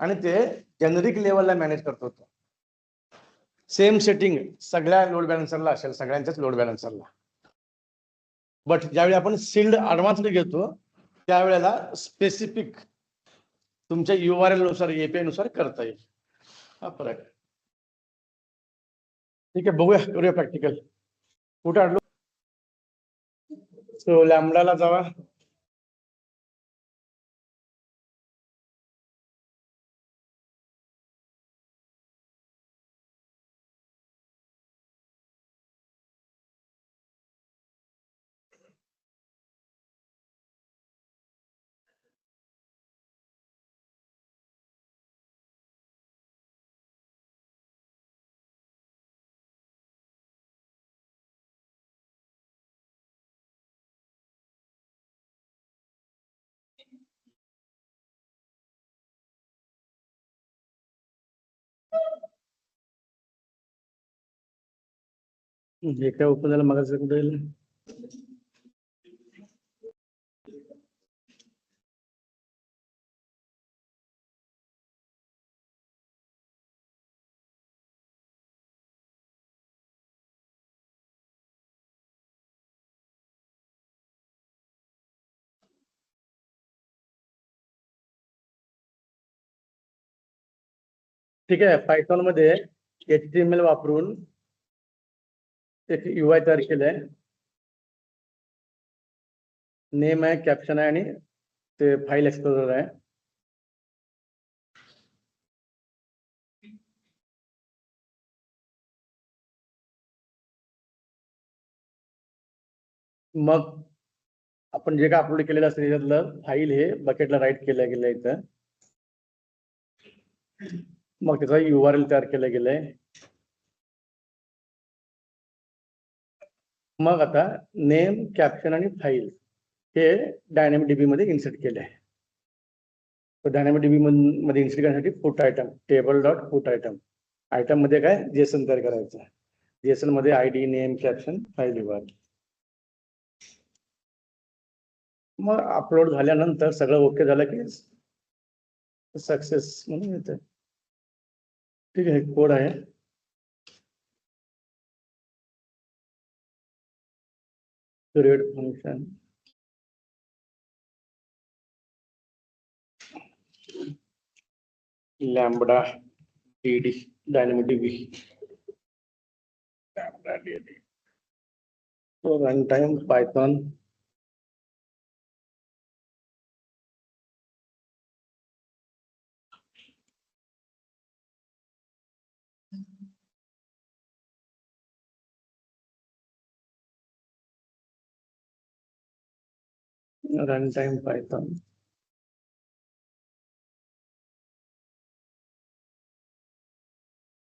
आणि ते जेनरिक लेवलला मॅनेज करतो. सेम सेटिंग सगळ्या लोड बॅलन्सरला असेल, सगळ्यांच्याच लोड बॅलन्सरला. बट ज्यावेळी आपण सिल्ड ॲडव्हान्स्ड घेतो त्यावेळेला स्पेसिफिक तुमच्या URL नुसार, API नुसार करता येईल. हा फरक. ठीक आहे, करूया प्रॅक्टिकल. कुठे आलो, सो लॅम्बडाला जावा. जे काय ओपन झालं मग कुठे ठीक आहे. पायथॉन मध्ये HTML वापरून एक UI तयार केलंय. नेम आहे, कॅप्शन आहे, आणि ते फाईल एक्सप्लोरर आहे. मग आपण जे काय अपलोड केलेलं असतं त्याच्यातलं फाईल हे बकेटला राईट केलं गेलं इथं. मग त्याचा URL तयार केलं गेलंय. मग आता नेम, कॅप्शन आणि फाईल हे DynamoDB मध्ये इन्सर्ट केले आहे. तर DynamoDB मध्ये इन्सर्ट करण्यासाठी फुट आयटम, table.put आयटम मध्ये काय JSON तयार करायचं. JSON मध्ये ID, name, caption, file URL. मग अपलोड झाल्यानंतर सगळं ओके झालं की सक्सेस म्हणून येतं. ठीक आहे, कोड आहे. Create function, lambda DD, DynamoDB, lambda DD. तो run time Python run time Python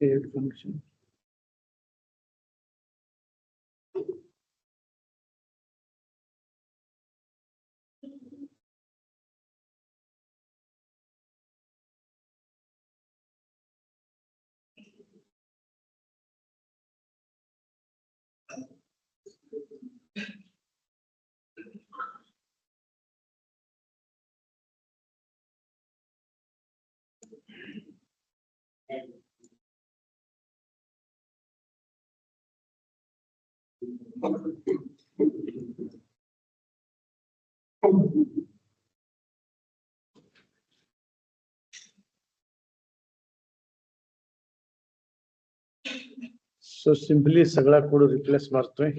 function so simply सगळा कोड रिप्लेस मारतोय.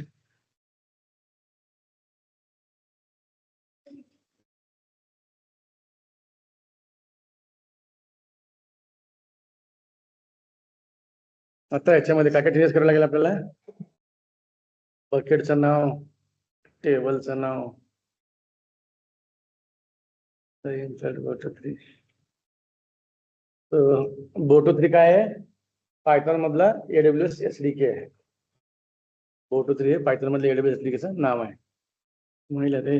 आता याच्यामध्ये काय काय चेंजेस करायला लागेल आपल्याला. बकेटचं नाव, टेबलचं नाव, बोटो3 काय आहे, पायथॉन मधला AWS SDK आहे. बोटो3 हे पायथॉन मधलं AWS SDK नाव आहे. महिला ते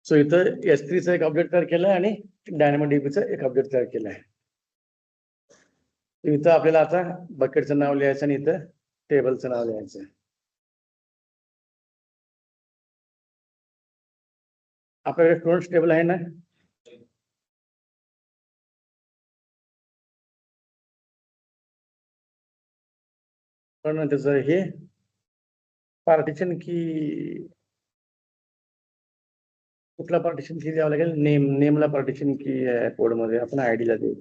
सो इथं S3चं एक अपडेट तयार केलंय आणि DynamoDBचं एक अपडेट तयार केलंय. इथं आपल्याला आता बकेटचं नाव लिहायचं आणि इथं टेबलचं नाव लिहायचं. आपल्याकडे स्टुडंट्स टेबल आहे ना. पण त्याचं हे पार्टिशन की कुठला पार्टिशन की द्यावं लागेल. नेमला पार्टिशन की आहे कोड मध्ये, आपण आयडीला देऊ.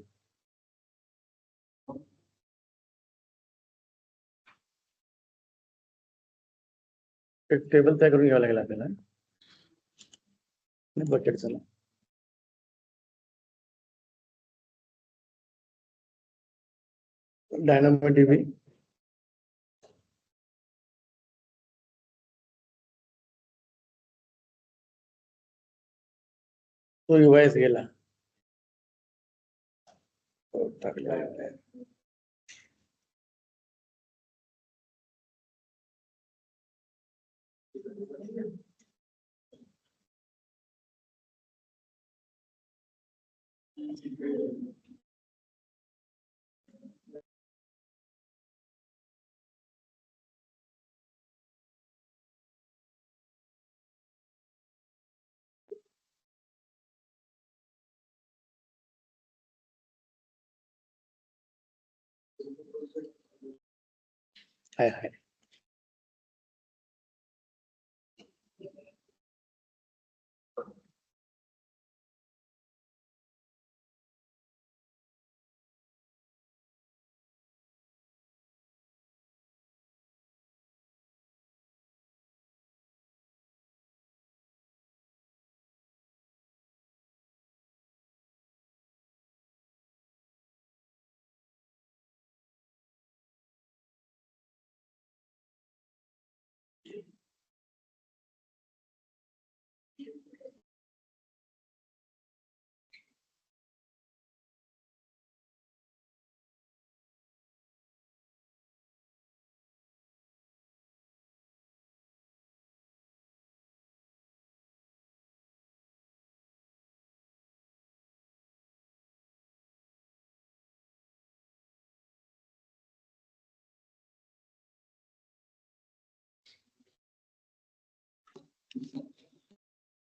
एक टेबल तयार करून घ्यावं लागेल आपल्याला बकेटचं नाव. DynamoDB तो रिवाइज गेला टाकले. हाय हाय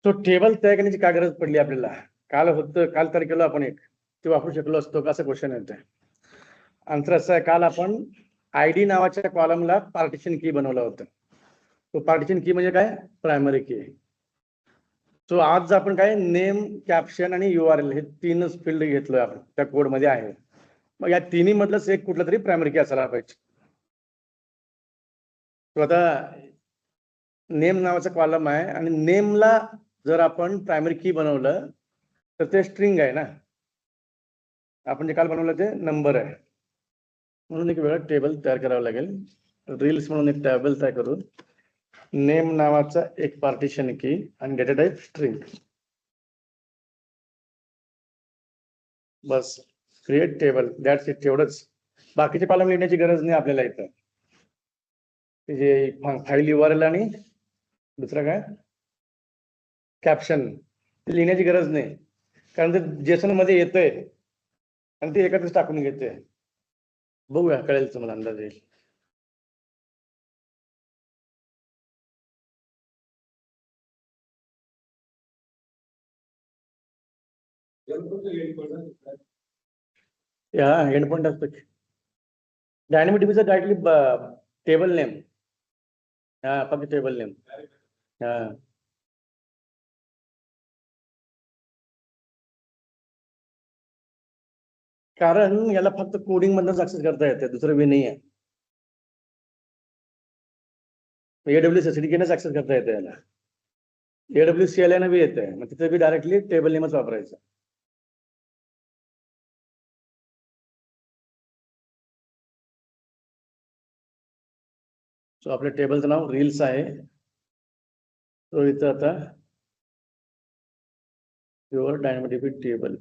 तो टेबल तयार करण्याची काय गरज पडली आपल्याला. काल तर केलं आपण एक, ते वापरू शकलो असतो का असं क्वेश्चन येतोय. आन्सर असं आहे, काल आपण आयडी नावाच्या कॉलमला पार्टिशन की बनवलं होतं. तो पार्टिशन की म्हणजे काय? प्रायमरी की. सो आज आपण काय नेम, कॅप्शन आणि URL हे तीनच फील्ड घेतलोय आपण, त्या कोड मध्ये आहे. मग या तिन्ही मधलंच एक कुठलं तरी प्रायमरी की असायला पाहिजे. तो आता नेम नावाचा कॉलम आहे आणि नेमला जर आपण प्रायमरी की बनवलं तर ते स्ट्रिंग आहे ना. आपण जे काल बनवलं ते नंबर आहे. म्हणून एक वेगळं टेबल तयार करावं लागेल. रील्स म्हणून एक टेबल तयार करू. नेम नावाचा एक पार्टिशन की आणि data type string. Bus create table, that's it. तेवढंच. बाकीचे कॉलम लिहिण्याची गरज नाही आपल्याला इथं. जे फाईल URL आणि दुसरं काय कॅप्शन लिहिण्याची गरज नाही, कारण ते जेसन मध्ये येतंय आणि ते एकत्रच टाकून घेते. बघूया, कळेल तुम्हाला, अंदाज येईल. हा एंड पॉइंट असतो. डायनामिक DBचा डायरेक्टली टेबल नेम. हा फक्त टेबल नेम. हा कारण याला फक्त कोडिंग मधनच ऍक्सेस करता येते, दुसरं वे नाही आहे. AWS SDK नच ऍक्सेस करता येते याला. AWS CLI बी येते, मग तिथे बी डायरेक्टली टेबल नेमच वापरायचं. सो आपल्या टेबलचं नाव रील्स आहे. तो इथं आता pure dynamic table.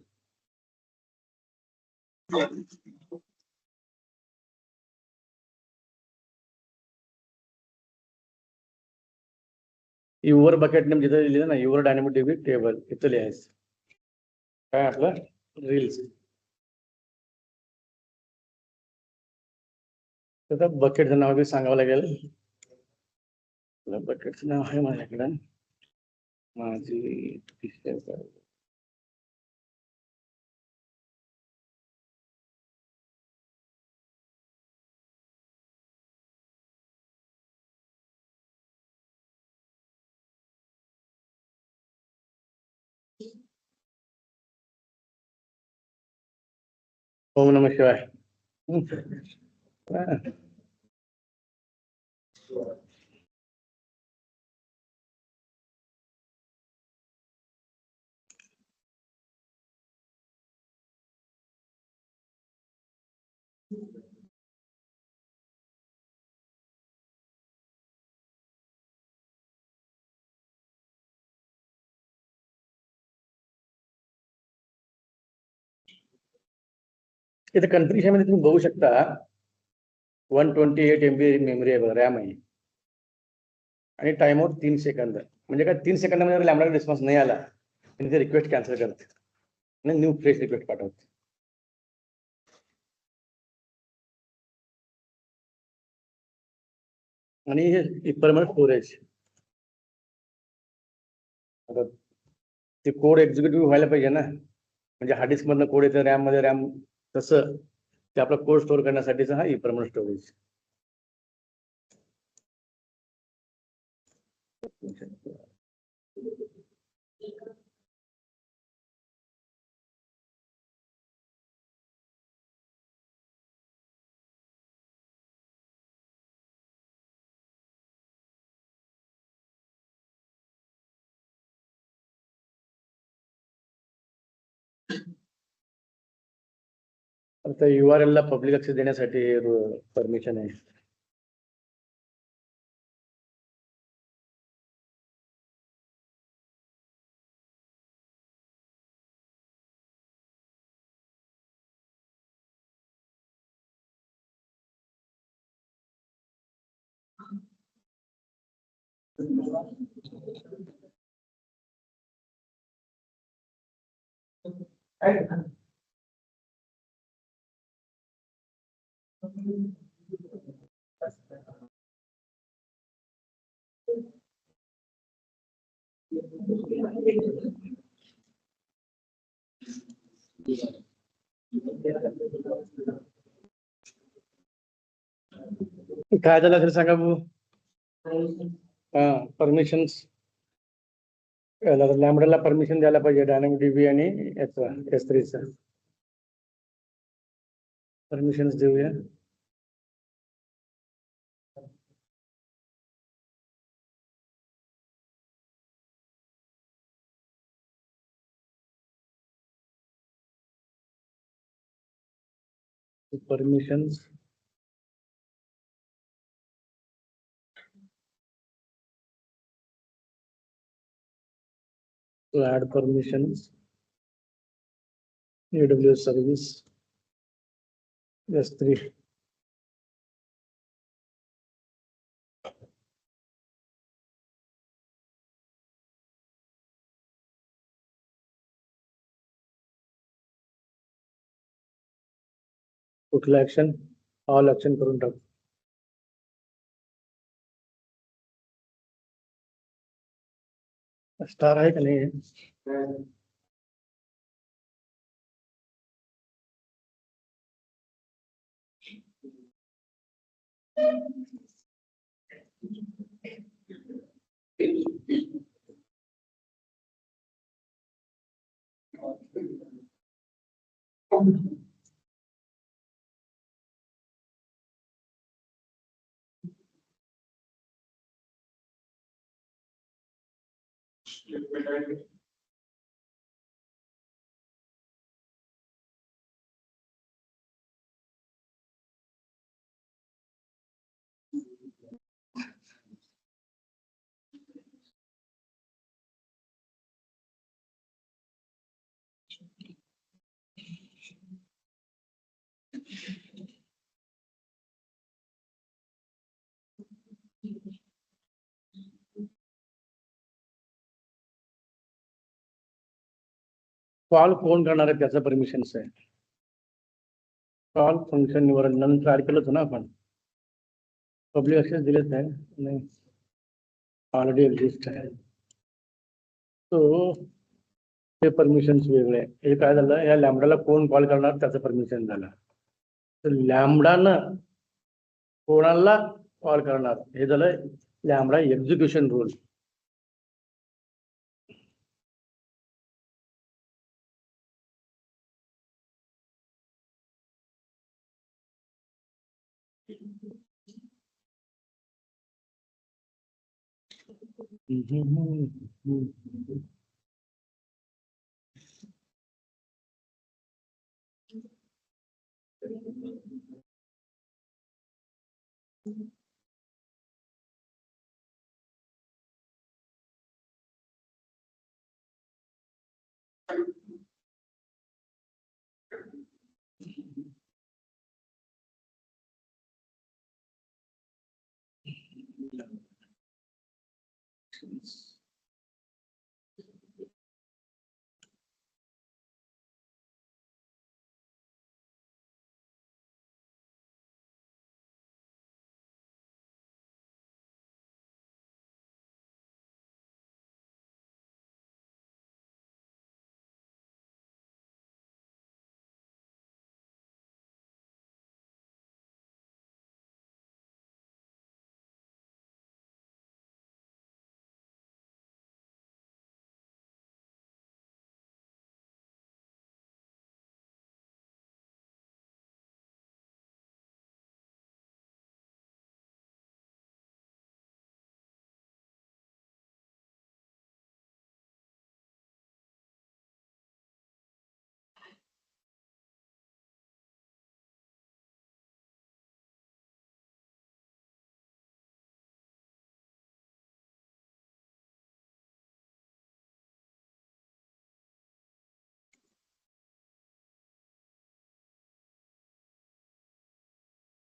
Your bucket name जिथं लिहिलं ना, युवर डायनामिक टेबल, इथं लिहायचं काय आपलं रील्स. त्याचं बकेटचं नाव बी सांगावं लागेल. बकेटचं नाव आहे माझ्याकडं, माझी ओम नमः शिवाय. इथे कन्फिगरेशन मध्ये तुम्ही बघू शकता 128 MB मेमरी आहे, रॅम आहे आणि टाइम आउट 3 सेकंद. म्हणजे काय 3 सेकंदामध्ये लॅमडा रिस्पॉन्स नाही आला आणि ते रिक्वेस्ट कॅन्सल करते आणि न्यू फ्रेश रिक्वेस्ट पाठवते. आणि हे परमनंट स्टोरेज. ते कोड एक्झिक्युटिव्ह व्हायला पाहिजे ना, म्हणजे हार्ड डिस्क मधनं कोड येतं रॅम मध्ये, रॅम तसं ते आपला कोड स्टोअर करण्यासाठीचा हा परमनंट स्टोरेज. आता URL ला पब्लिक ऍक्सेस देण्यासाठी परमिशन आहे. काय झालं असेल सांगा भाऊ. हा, परमिशन्स लॅमडाला परमिशन द्यायला पाहिजे, डायनामिक डीबी आणि याचं S3चं परमिशन्स देऊया. Permissions to add permissions, AWS service, S3. कुठलं ऍक्शन? ऑल ऍक्शन करून टाक. स्टार आहे का नाही? कॉल कोण करणार आहे त्याचं परमिशन्स आहे. कॉल फंक्शन निवर नंतर ऍड केलं होतं ना आपण. पब्लिक ऍक्सेस दिलेच आहे नाही, ऑलरेडी एक्झिस्ट आहे. तो ते परमिशन्स वेगळे. हे काय झालं, या लॅमडाला कोण कॉल करणार त्याचं परमिशन झालं. तर लॅमडानं कोणाला कॉल करणार हे झालं लॅमडा एक्झिक्युशन रूल.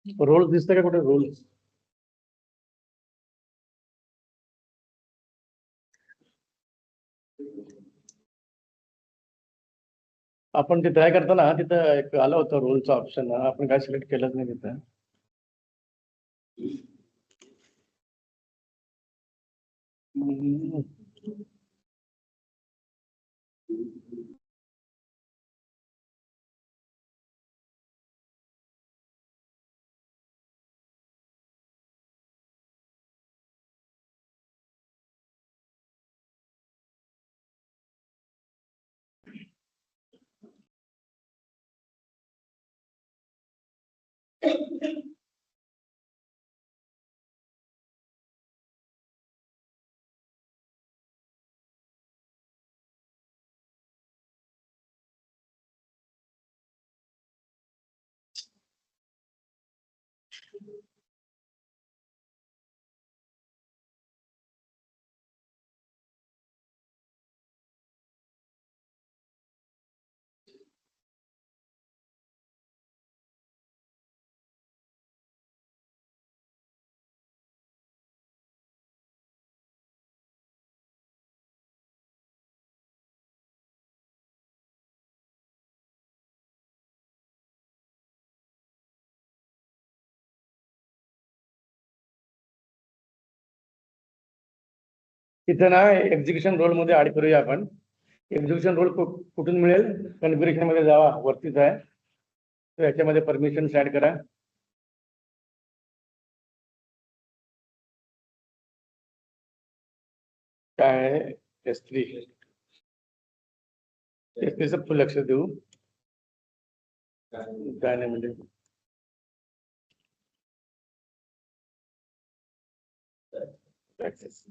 रोल्स दिसतं का कुठे? रोल्स आपण ते ट्राय करताना तिथं एक आलं होतं रोलचं ऑप्शन, आपण काय सिलेक्ट केलंच नाही तिथं. तिथं ना एक्झिक्युशन रोल मध्ये ऍड करूया आपण. एक्झिक्युशन रोल कुठून मिळेल? कॉन्फिगरेशन मध्ये जावा, वरतीच आहे. तर याच्यामध्ये परमिशन ऍड करा. काय S3 फुल लक्ष देऊ. काय नाही म्हणजे access.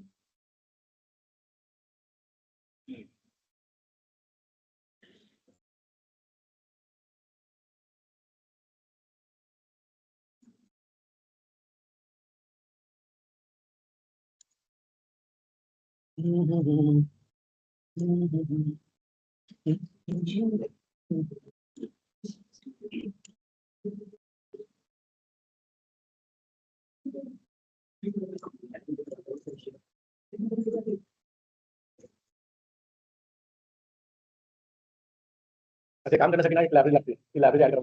असे काम करण्यासाठी ना एक लायब्ररी लागते. ती लायब्ररी ऍड करा.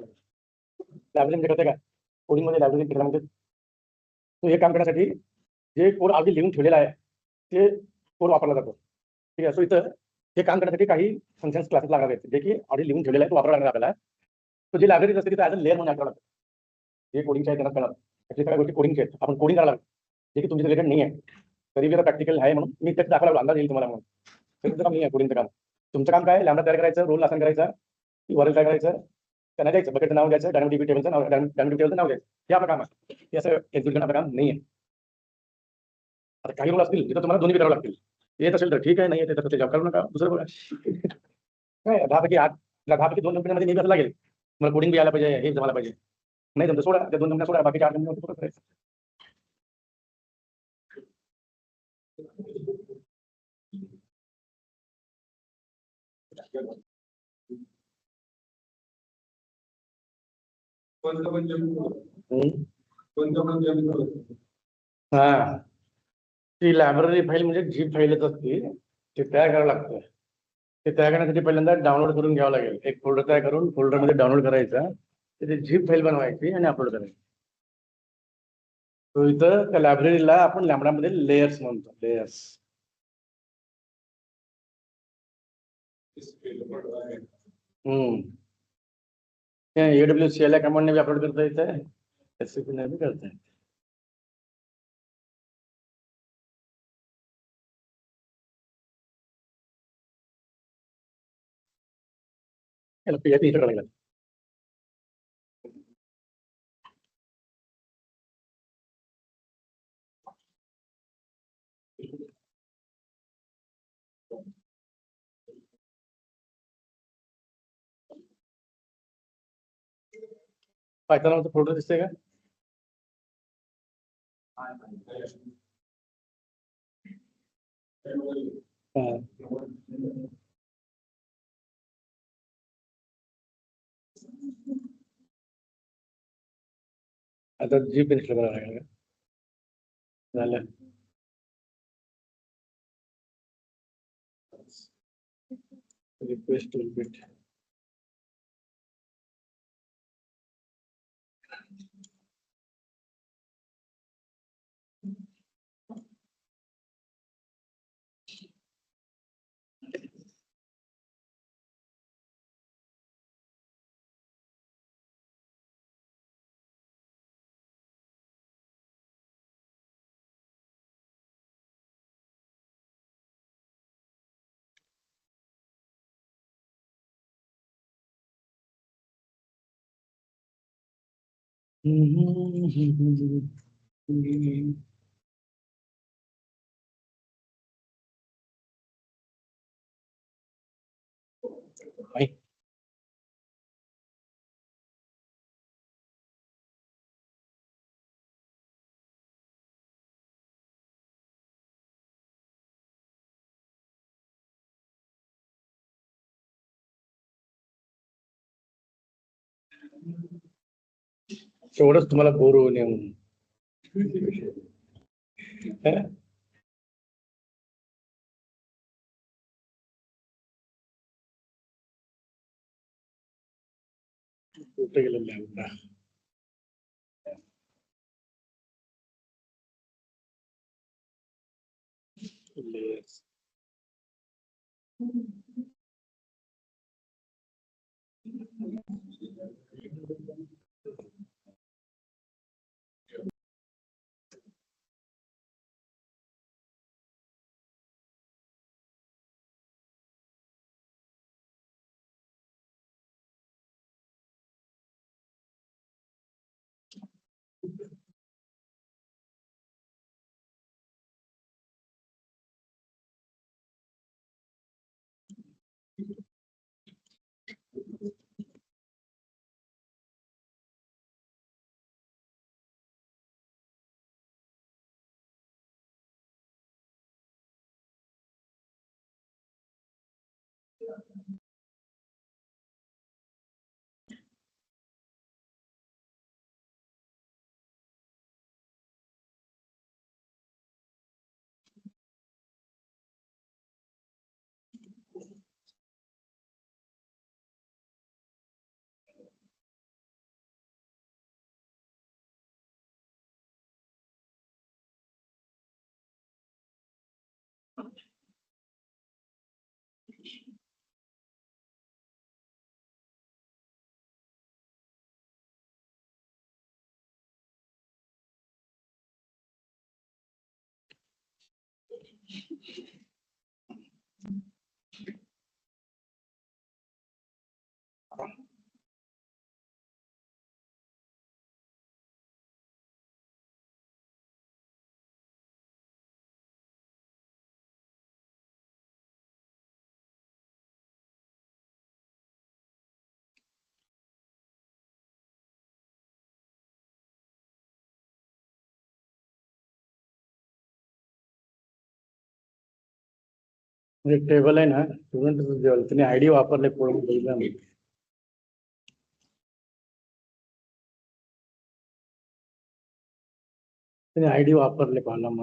लायब्ररी म्हणजे कसं काय, कोडिंग मध्ये लायब्ररी म्हणजे तो हे काम करण्यासाठी जे कोड आधी लिहून ठेवलेला आहे ते कोड वापरला जातो. ठीक आहे. सो इथं हे काम करण्यासाठी काही फंक्शन्स क्लासेस लागावे जे की आधी लिहून ठेवलेला आहे तो वापरावा लागणार आपल्याला. तो जी लायब्ररी असते तिथे ऍज अ लेअर म्हणून ऍड जे कोडिंगच्या आहेत त्यांना कळणार. त्याची सगळ्या गोष्टी कोडिंगच्या आहेत. आपण कोडिंग करायला लागतो जे की तुमच्या रिलेटेड नाही आहे. तरी जरा प्रॅक्टिकल आहे म्हणून मी त्यात दाखवायला अंदाज येईल तुम्हाला. म्हणून तुमचं काम नाही आहे कोडिंगचं काम. तुमचं काम काय? लॅम्बडा तयार करायचं, रोल असाइन करायचा, वरील काय करायचं, त्यांना द्यायचं, बकेटचं नाव द्यायचं, डायनॅमिक टेबलचं नाव टेबलचं नाव द्यायचं. हे आपलं काम आहे. हे असं एक्झिक्यूट आपलं काम नाही आहे. आता काही रोल असतील तिथं तुम्हाला दोन्ही करावं लागतील. येत असेल तर ठीक आहे, नाही येत तर जॉब करू नका, दुसरं बघा. काय 10 पैकी 2 कंपन्यांमध्ये नेहमी असं लागेल मला कोडिंग बी यायला पाहिजे, हे जमायला पाहिजे. नाही जमतं सोडा, त्या 2 कंपन्या सोडा, बाकी 4 कंपन्या करायचं. हा, ती लायब्ररी फाईल म्हणजे झिप फाईलच असते. ते तयार करावं लागतं. ते तयार करण्यासाठी पहिल्यांदा डाउनलोड करून घ्यावं लागेल. एक फोल्डर तयार करून फोल्डरमध्ये डाउनलोड करायचा, त्याची झिप फाईल बनवायची आणि अपलोड करायची. तो इथं त्या लायब्ररीला आपण लॅम्बडामध्ये लेयर्स म्हणतो. लेयर्स. AWS कमांडने भी अपलोड करता येतं, SCP ने भी करता है. याला PHP इथं करायला लागेल. पायथॉनचं फोल्डर दिसतंय का? हा. आता जीप इन्स्टॉल करावं लागेल का? झालं. Request repeat. नाही. तेवढंच तुम्हाला बोर होऊ नये म्हणून. कुठे गेलेलं आहे आपला? Layers. एक टेबल आहे ना, स्टुडंट त्यांनी आयडी वापरले कोड बघितला मी. त्यांनी आयडी वापरले कॉलम.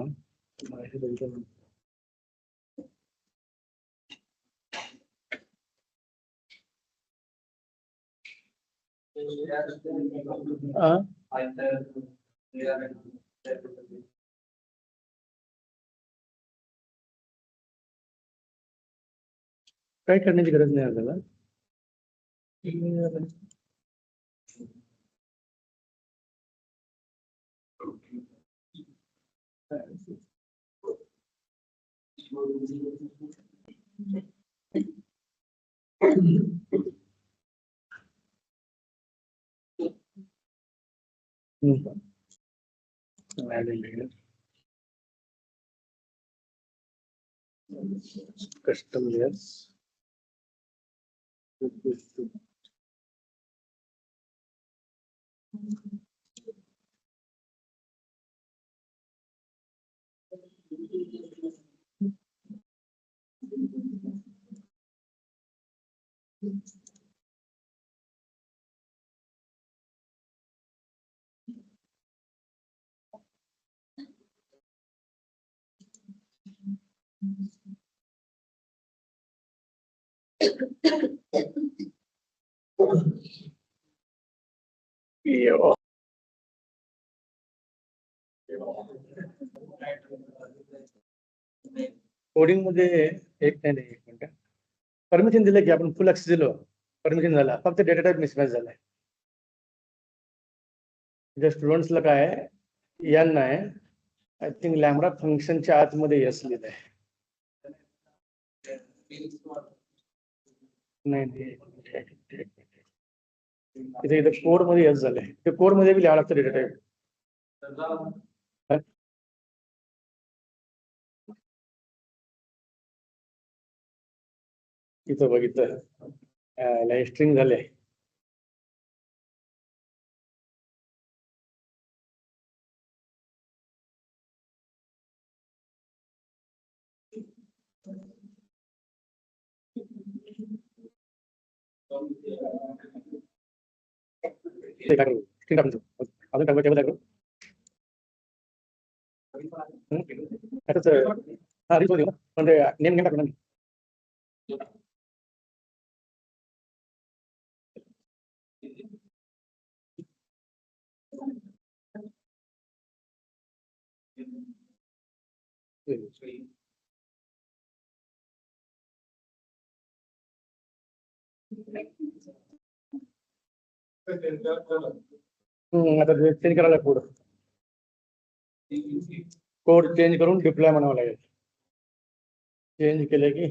काय करण्याची गरज नाही आपल्याला. Custom layers. कोडिंग मध्ये एक मिनिट परमिशन दिलं की आपण फुल ऍक्सेस दिलो, परमिशन झाला, फक्त डेटा टाइप मिसमॅच झालाय. म्हणजे स्टुडंट्सला काय एन आहे, आय थिंक लॅमडा फंक्शनच्या आतमध्ये एस लिहिलंय. नाही इथे इथे कोड मध्ये एस झालंय, ते कोड मध्ये बी लिहावं लागतं डेटा टाइप. इथं बघितलं स्ट्रिंग झाले. ते काय करू स्क्रीन टाकून देऊ. अजून काय टेबल करू त्याच हा रिच देऊ ना म्हणजे नेम नेम टाकू ना मी. आता चेंज करायला कोड कोड चेंज करून डिप्लॉय म्हणावं लागेल. चेंज केले की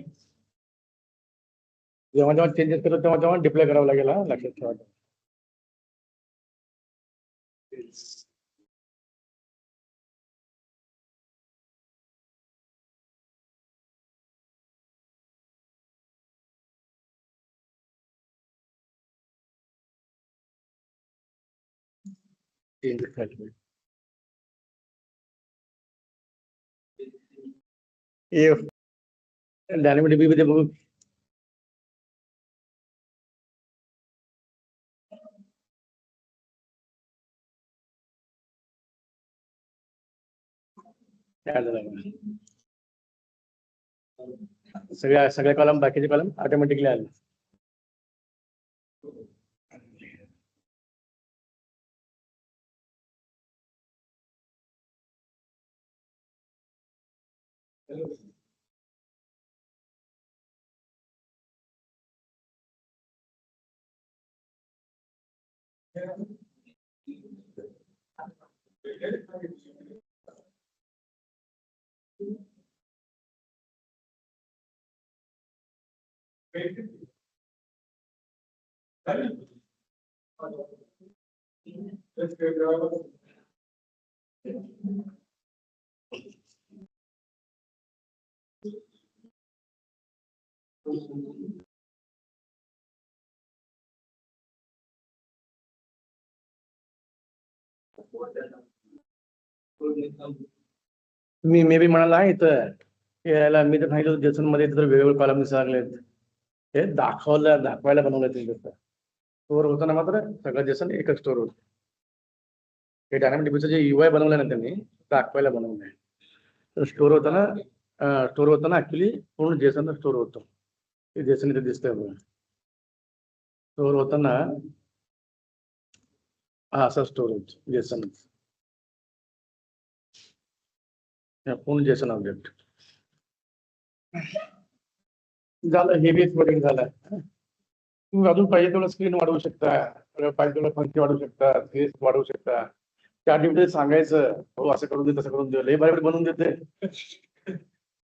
जेव्हा जेव्हा चेंजेस करतो तेव्हा तेव्हा डिप्लॉय करावं लागेल. हा लक्षात ठेवा. चेंज झाले डायनामिक डीबी मध्ये बघू. काय झालं सगळ्या कॉलम बाकीचे कॉलम ऑटोमॅटिकली आले. मी मे बी म्हणाला इथं यायला मी तर सांगितलं जेसन मध्ये तर वेगवेगळे कॉलम दिसागलेत. हे दाखवायला बनवलं ते स्टोअर होताना मात्र सगळं जेसन एकच स्टोअर होत. हे डायनामिक डीबीचं जे युआय बनवलं ना त्यांनी दाखवायला बनवलंय. तर स्टोअर होताना ऍक्च्युली पूर्ण जेसन स्टोअर होतो. ते जेसन इथे दिसतंय बघा. स्टोअर होताना हा असा स्टोअर होतो जेसन. पूर्ण जेसन ऑब्जेक्ट झालं. हेवी एक्सपोर्टिंग झालं. तुम्ही अजून पाहिजे तेवढं स्क्रीन वाढवू शकता, पाहिजे तेवढं फंक्शन वाढवू शकता, स्पेस वाढवू शकता. त्या डिटेल सांगायचं हो असं करून दे तसं करून दे लय बरोबर बनवून देते.